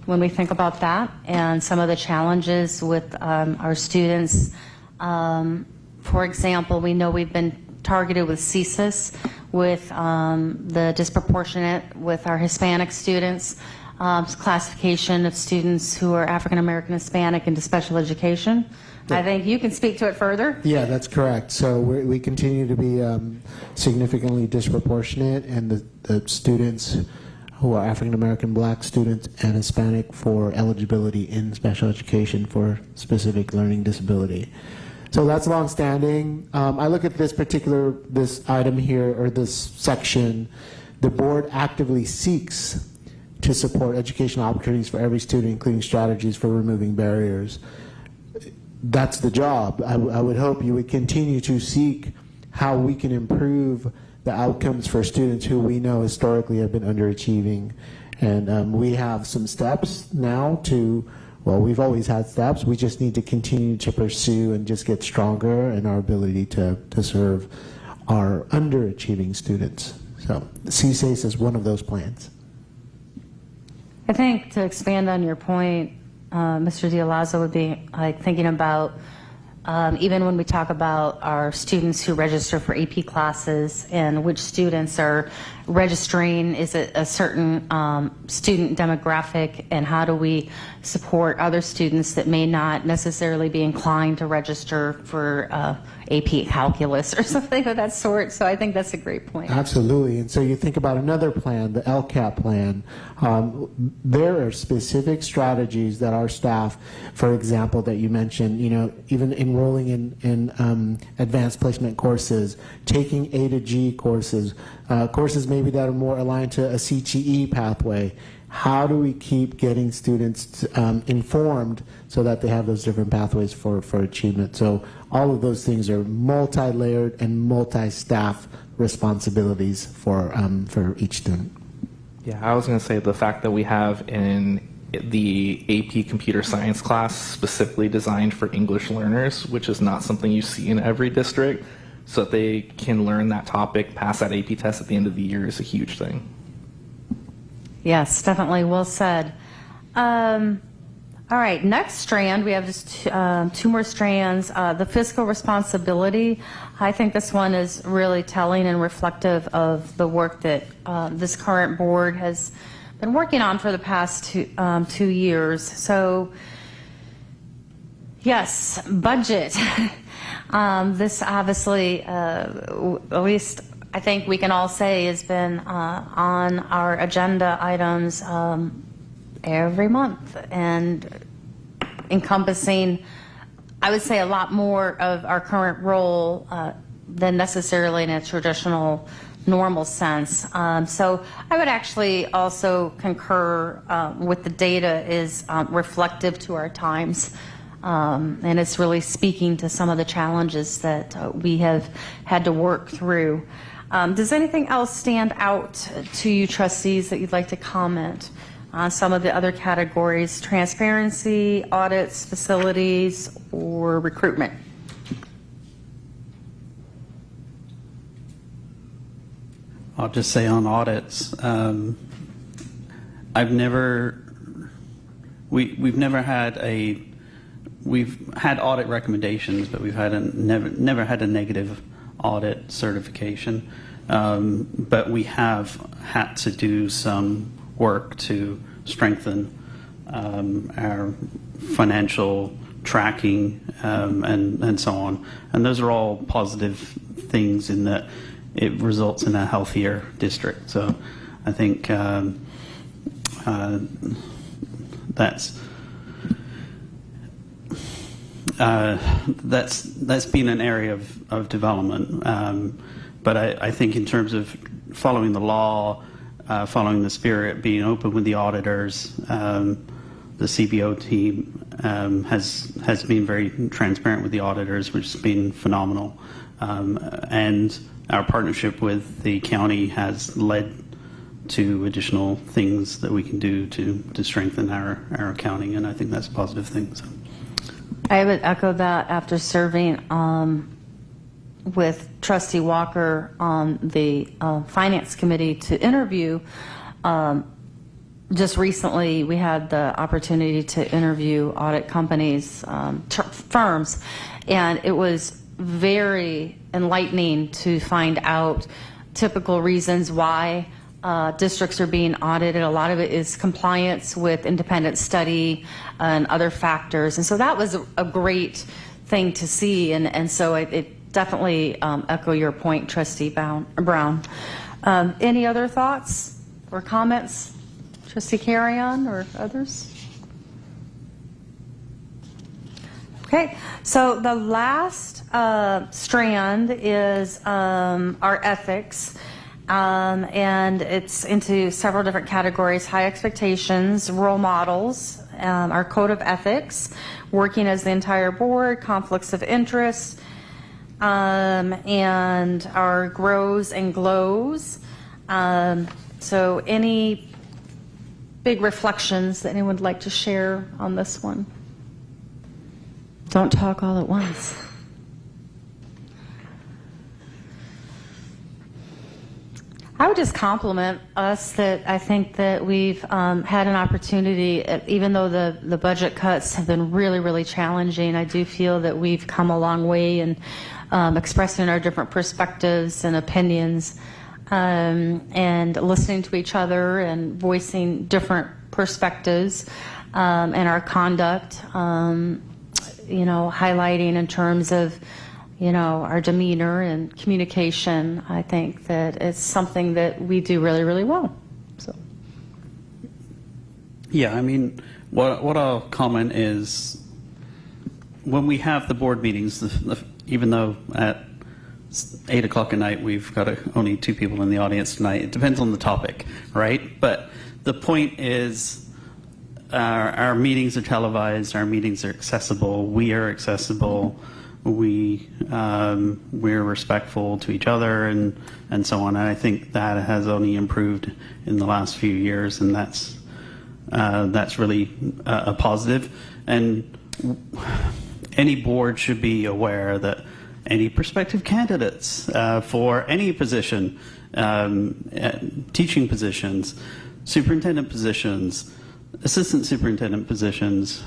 when we think about that, and some of the challenges with our students. For example, we know we've been targeted with CSIS, with the disproportionate with our Hispanic students, classification of students who are African American, Hispanic into special education. Yeah. I think you can speak to it further. Yeah, that's correct. So we continue to be significantly disproportionate, and the students who are African American, Black students, and Hispanic for eligibility in special education for specific learning disability. So that's longstanding. I look at this item here, or this section. The board actively seeks to support educational opportunities for every student, including strategies for removing barriers. That's the job. I would hope you would continue to seek how we can improve the outcomes for students who we know historically have been underachieving. And we have some steps now we've always had steps. We just need to continue to pursue and just get stronger in our ability to serve our underachieving students. So CSACE is one of those plans. I think to expand on your point, Mr. Dialazo, would be thinking about even when we talk about our students who register for AP classes and which students are registering, is it a certain student demographic, and how do we support other students that may not necessarily be inclined to register for AP calculus or something of that sort. So I think that's a great point. Absolutely. And so you think about another plan, the LCAP plan. There are specific strategies that our staff, for example, that you mentioned, even enrolling in advanced placement courses, taking A to G courses, courses maybe that are more aligned to a CTE pathway. how do we keep getting students informed so that they have those different pathways for achievement? So all of those things are multi-layered and multi-staff responsibilities for each student. Yeah, I was going to say the fact that we have in the AP Computer Science class specifically designed for English learners, which is not something you see in every district, so that they can learn that topic, pass that AP test at the end of the year, is a huge thing. Yes, definitely. Well said. All right, next strand, we have just two more strands. The fiscal responsibility. I think this one is really telling and reflective of the work that this current board has been working on for the past 2 years. So, yes, budget. This obviously, at least I think we can all say, has been on our agenda items every month and encompassing, I would say, a lot more of our current role than necessarily in a traditional normal sense. So I would actually also concur with the data is reflective to our times. And it's really speaking to some of the challenges that we have had to work through. Does anything else stand out to you, trustees, that you'd like to comment on some of the other categories? Transparency, audits, facilities, or recruitment? I'll just say on audits, we've had audit recommendations, but we've had never had a negative audit certification. But we have had to do some work to strengthen our financial tracking and so on. And those are all positive things in that it results in a healthier district. So I think that's been an area of development. But I think in terms of following the law, following the spirit, being open with the auditors, the CBO team has been very transparent with the auditors, which has been phenomenal. And our partnership with the county has led to additional things that we can do to strengthen our accounting, and I think that's a positive thing. So. I would echo that after serving with Trustee Walker on the Finance Committee to interview. Just recently, we had the opportunity to interview audit companies, firms, and it was very enlightening to find out typical reasons why districts are being audited. A lot of it is compliance with independent study and other factors. And so that was a great thing to see. And so it definitely echo your point, Trustee Brown. Any other thoughts or comments? Trustee Carrion or others? Okay, so the last strand is our ethics. And it's into several different categories: high expectations, role models, our code of ethics, working as the entire board, conflicts of interest, and our grows and glows. So any big reflections that anyone would like to share on this one? Don't talk all at once. I would just compliment us that I think that we've had an opportunity, even though the budget cuts have been really, really challenging, I do feel that we've come a long way in expressing our different perspectives and opinions and listening to each other and voicing different perspectives and our conduct, highlighting in terms of our demeanor and communication. I think that it's something that we do really, really well. So. Yeah, I mean, what I'll comment is when we have the board meetings, even though at 8 o'clock at night we've got only 2 people in the audience tonight, it depends on the topic, right? But the point is our meetings are televised, our meetings are accessible, we are accessible, we're respectful to each other and so on. And I think that has only improved in the last few years, and that's really a positive. And any board should be aware that any prospective candidates for any position, teaching positions, superintendent positions, assistant superintendent positions,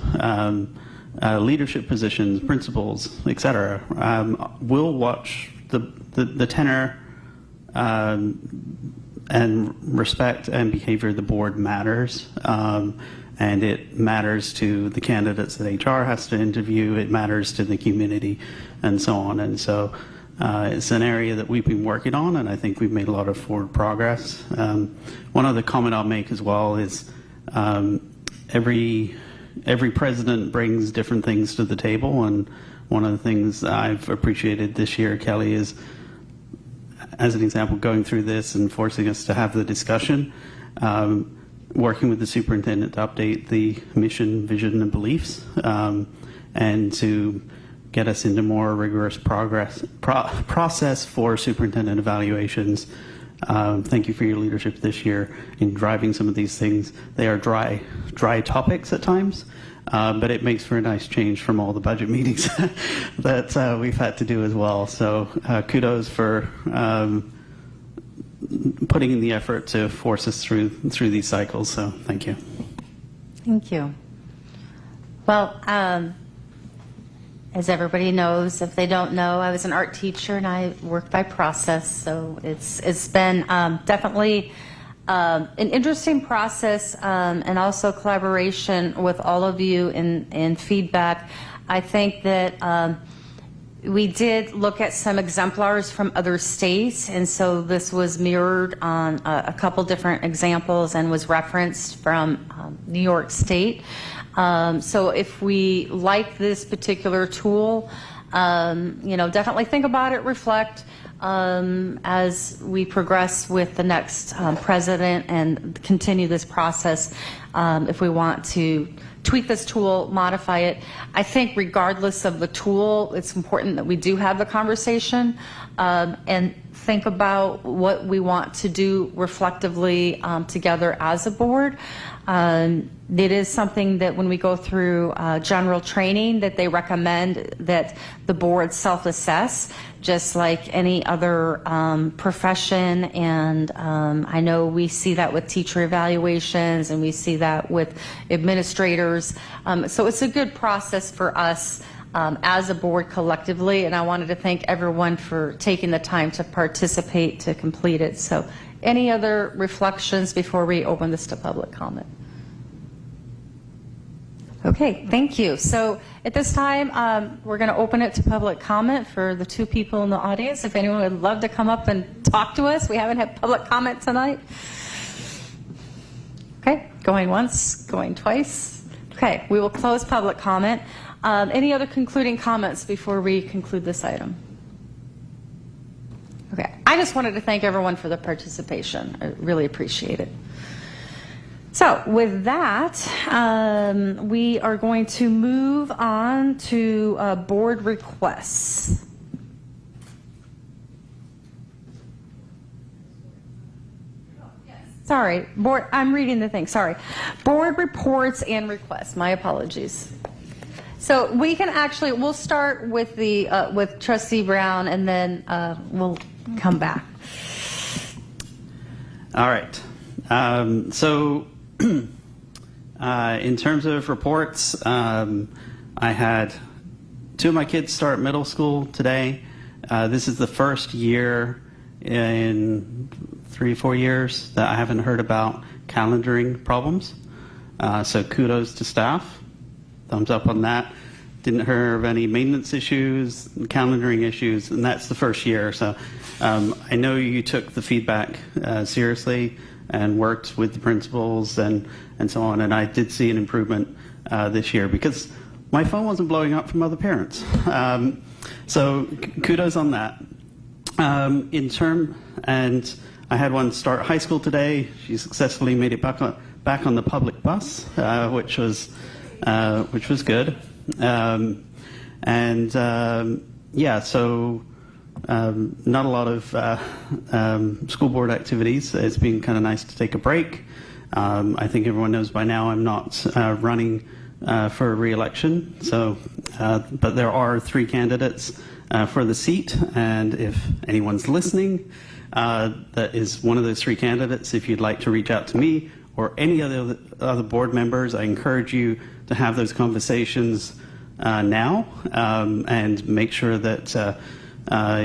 leadership positions, principals, etc., will watch the tenor and respect and behavior of the board matters. And it matters to the candidates that HR has to interview, it matters to the community, and so on. And so it's an area that we've been working on, and I think we've made a lot of forward progress. One other comment I'll make as well is every president brings different things to the table, and one of the things I've appreciated this year, Kelly, is, as an example, going through this and forcing us to have the discussion, working with the superintendent to update the mission, vision, and beliefs, and to get us into more rigorous process for superintendent evaluations. Thank you for your leadership this year in driving some of these things. They are dry topics at times, but it makes for a nice change from all the budget meetings that we've had to do as well. So kudos for putting in the effort to force us through these cycles. So thank you. Thank you. Well, as everybody knows, if they don't know, I was an art teacher and I worked by process. So it's been definitely an interesting process and also collaboration with all of you in feedback. I think that we did look at some exemplars from other states, and so this was mirrored on a couple different examples and was referenced from New York State. So if we like this particular tool, definitely think about it, reflect as we progress with the next president and continue this process. If we want to tweak this tool, modify it. I think regardless of the tool, it's important that we do have the conversation and think about what we want to do reflectively together as a board. It is something that when we go through general training that they recommend that the board self-assess just like any other profession, and I know we see that with teacher evaluations and we see that with administrators. So it's a good process for us as a board collectively, and I wanted to thank everyone for taking the time to participate to complete it. So any other reflections before we open this to public comment? Okay, thank you. So at this time, we're going to open it to public comment for the two people in the audience. If anyone would love to come up and talk to us, we haven't had public comment tonight. Okay, going once, going twice. Okay, we will close public comment. Any other concluding comments before we conclude this item? Okay, I just wanted to thank everyone for the participation. I really appreciate it. So with that, we are going to move on to board requests. Sorry, board. I'm reading the thing. Sorry, board reports and requests. My apologies. So we can actually, we'll start with the with Trustee Brown, and then we'll come back. All right. In terms of reports, I had two of my kids start middle school today. This is the first year in 3-4 years that I haven't heard about calendaring problems. So kudos to staff. Thumbs up on that. Didn't hear of any maintenance issues, calendaring issues, and that's the first year. So I know you took the feedback seriously and worked with the principals and so on, and I did see an improvement this year because my phone wasn't blowing up from other parents. So kudos on that. I had one start high school today. She successfully made it back on the public bus, which was good. Yeah, so not a lot of school board activities. It's been kind of nice to take a break. I think everyone knows by now I'm not running for re-election. So, but there are 3 candidates for the seat, and if anyone's listening, that is one of those 3 candidates. If you'd like to reach out to me or any other board members, I encourage you to have those conversations now, and make sure that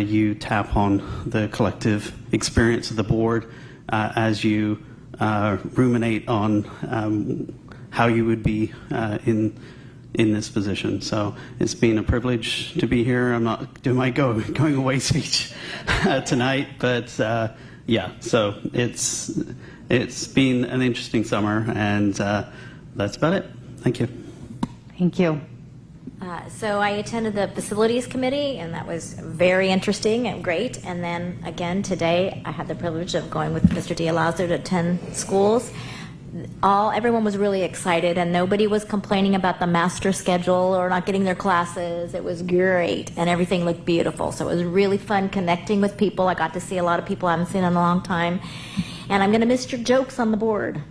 you tap on the collective experience of the board as you ruminate on how you would be in this position. So it's been a privilege to be here. I'm not doing my going away speech tonight, but yeah, so it's been an interesting summer, and that's about it. Thank you. Thank you. So I attended the facilities committee, and that was very interesting and great. And then again today, I had the privilege of going with Mr. D'Alazzo to 10 schools. Everyone was really excited, and nobody was complaining about the master schedule or not getting their classes. It was great, and everything looked beautiful. So it was really fun connecting with people. I got to see a lot of people I haven't seen in a long time, and I'm going to miss your jokes on the board.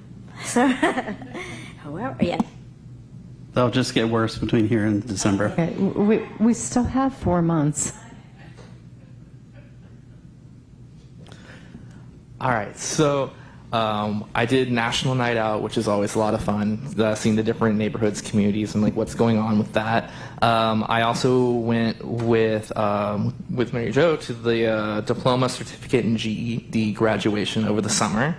So, however, yeah. They'll just get worse between here and December. Okay. We still have 4 months. All right, so I did National Night Out, which is always a lot of fun, seeing the different neighborhoods, communities, and like what's going on with that. I also went with Mary Jo to the diploma, certificate, and GED graduation over the summer.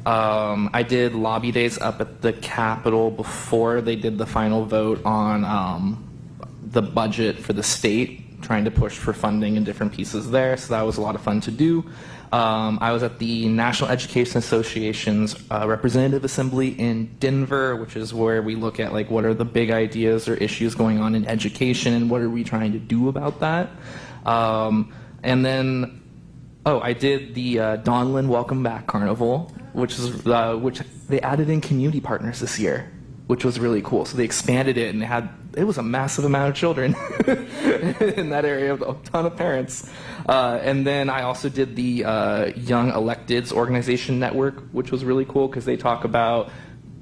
I did lobby days up at the Capitol before they did the final vote on the budget for the state, trying to push for funding and different pieces there, so that was a lot of fun to do. I was at the National Education Association's Representative Assembly in Denver, which is where we look at like what are the big ideas or issues going on in education and what are we trying to do about that. And then, I did the Donlin Welcome Back Carnival, which they added in community partners this year, which was really cool. So they expanded it, and it was a massive amount of children in that area, a ton of parents. And then I also did the Young Electeds Organization Network, which was really cool because they talk about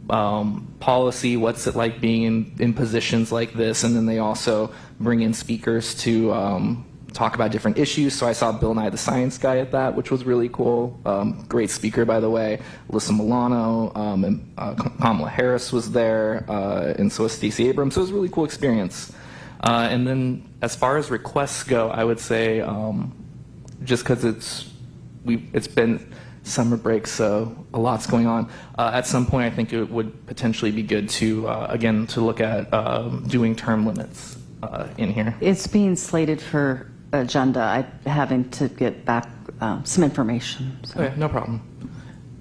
policy, what's it like being in positions like this, and then they also bring in speakers to talk about different issues. So I saw Bill Nye the Science Guy at that, which was really cool. Great speaker, by the way. Alyssa Milano, and Kamala Harris was there, and so was Stacey Abrams. So it was a really cool experience. And then as far as requests go, I would say just because it's been summer break, so a lot's going on. At some point, I think it would potentially be good to, again, to look at doing term limits in here. It's being slated for agenda. I'm having to get back some information. So. Okay, no problem.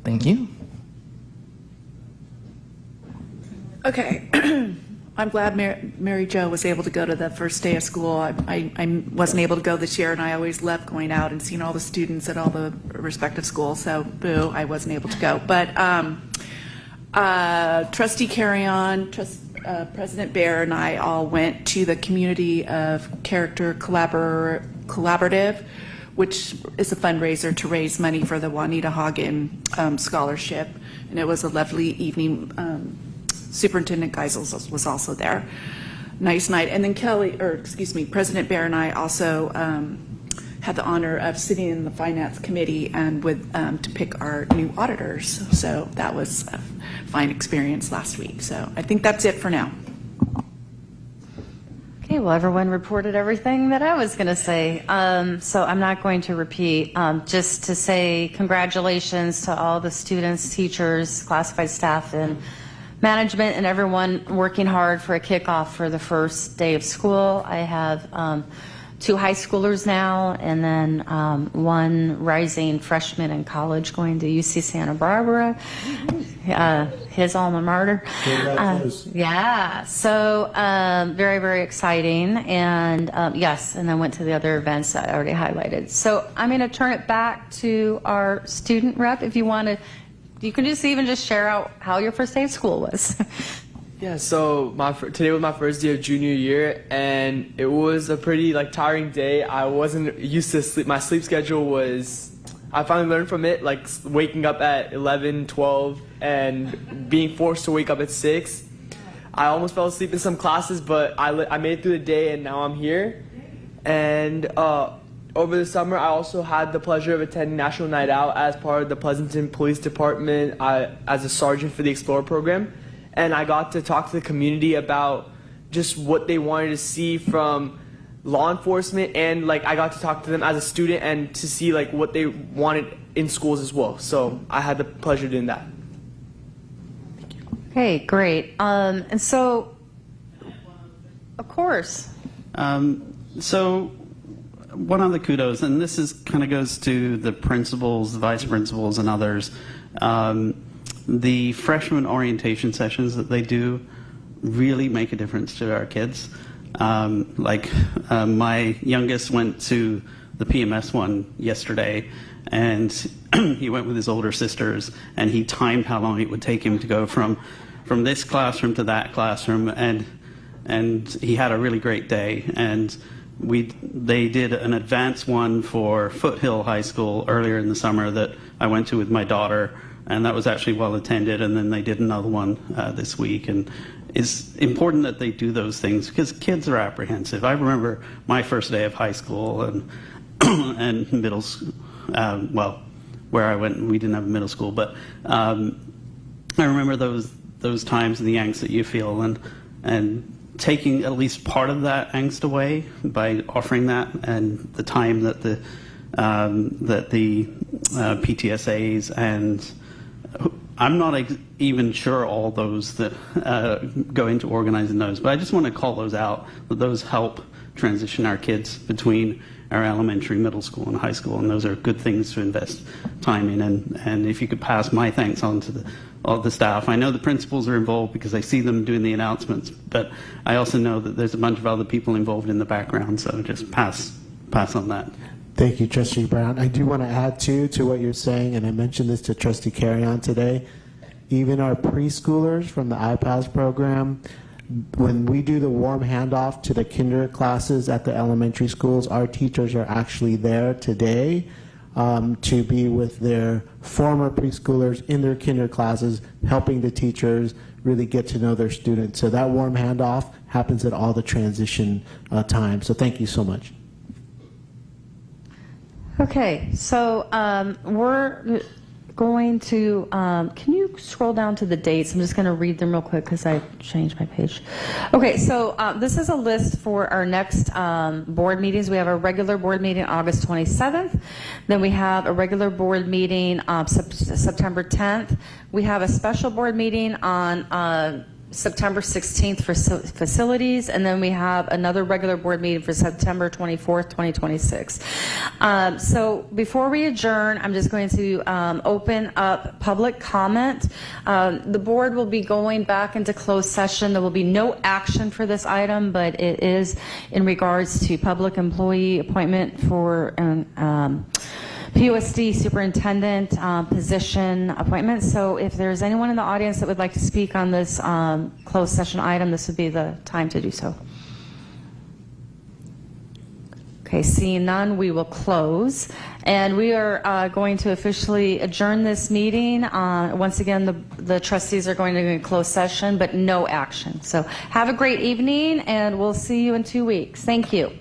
Thank you. Okay. I'm glad Mary Jo was able to go to the first day of school. I wasn't able to go this year, and I always loved going out and seeing all the students at all the respective schools. So, boo, I wasn't able to go. But Trustee Carry-On, President Bear, and I all went to the Community of Character Collaborative, which is a fundraiser to raise money for the Juanita Hagen Scholarship. And it was a lovely evening. Superintendent Geisels was also there. Nice night. And then President Bear and I also had the honor of sitting in the Finance Committee and to pick our new auditors. So that was a fine experience last week. So I think that's it for now. Okay, well, everyone reported everything that I was going to say. So I'm not going to repeat. Just to say congratulations to all the students, teachers, classified staff, and management, and everyone working hard for a kickoff for the first day of school. I have 2 high schoolers now, and then 1 rising freshman in college going to UC Santa Barbara, his alma mater. Yeah, so very, very exciting. And yes, and then went to the other events that I already highlighted. So I'm going to turn it back to our student rep. If you want to, you can just share out how your first day of school was. Yeah, so today was my first day of junior year, and it was a pretty tiring day. I wasn't used to sleep. My sleep schedule was, I finally learned from it, waking up at 11, 12, and being forced to wake up at 6. I almost fell asleep in some classes, but I made it through the day, and now I'm here. And over the summer, I also had the pleasure of attending National Night Out as part of the Pleasanton Police Department as a sergeant for the Explorer program. And I got to talk to the community about just what they wanted to see from law enforcement, and I got to talk to them as a student and to see what they wanted in schools as well. So I had the pleasure of doing that. Okay, great. And so, of course. So one of the kudos, and this kind of goes to the principals, the vice principals, and others. The freshman orientation sessions that they do really make a difference to our kids. My youngest went to the PMS one yesterday, and he went with his older sisters, and he timed how long it would take him to go from this classroom to that classroom, and he had a really great day. And they did an advanced one for Foothill High School earlier in the summer that I went to with my daughter, and that was actually well attended. And then they did another one this week. And it's important that they do those things because kids are apprehensive. I remember my first day of high school and middle school. Where I went, we didn't have a middle school, but I remember those times and the angst that you feel, and taking at least part of that angst away by offering that, and the time that the PTSAs, and I'm not even sure all those that go into organizing those, but I just want to call those out, that those help transition our kids between our elementary, middle school, and high school, and those are good things to invest time in. And if you could pass my thanks on to all the staff. I know the principals are involved because I see them doing the announcements, but I also know that there's a bunch of other people involved in the background, so just pass on that. Thank you, Trustee Brown. I do want to add, too, to what you're saying, and I mentioned this to Trustee Carrion today. Even our preschoolers from the iPads program, when we do the warm handoff to the kinder classes at the elementary schools, our teachers are actually there today to be with their former preschoolers in their kinder classes, helping the teachers really get to know their students. So that warm handoff happens at all the transition time. So thank you so much. Okay, so we're going to, can you scroll down to the dates? I'm just going to read them real quick because I changed my page. Okay, so this is a list for our next board meetings. We have a regular board meeting August 27th. Then we have a regular board meeting September 10th. We have a special board meeting on September 16th for facilities, and then we have another regular board meeting for September 24th, 2026. So before we adjourn, I'm just going to open up public comment. The board will be going back into closed session. There will be no action for this item, but it is in regards to public employee appointment for PUSD superintendent position appointment. So if there's anyone in the audience that would like to speak on this closed session item, this would be the time to do so. Okay, seeing none, we will close. And we are going to officially adjourn this meeting. Once again, the trustees are going to go in closed session, but no action. So have a great evening, and we'll see you in 2 weeks. Thank you.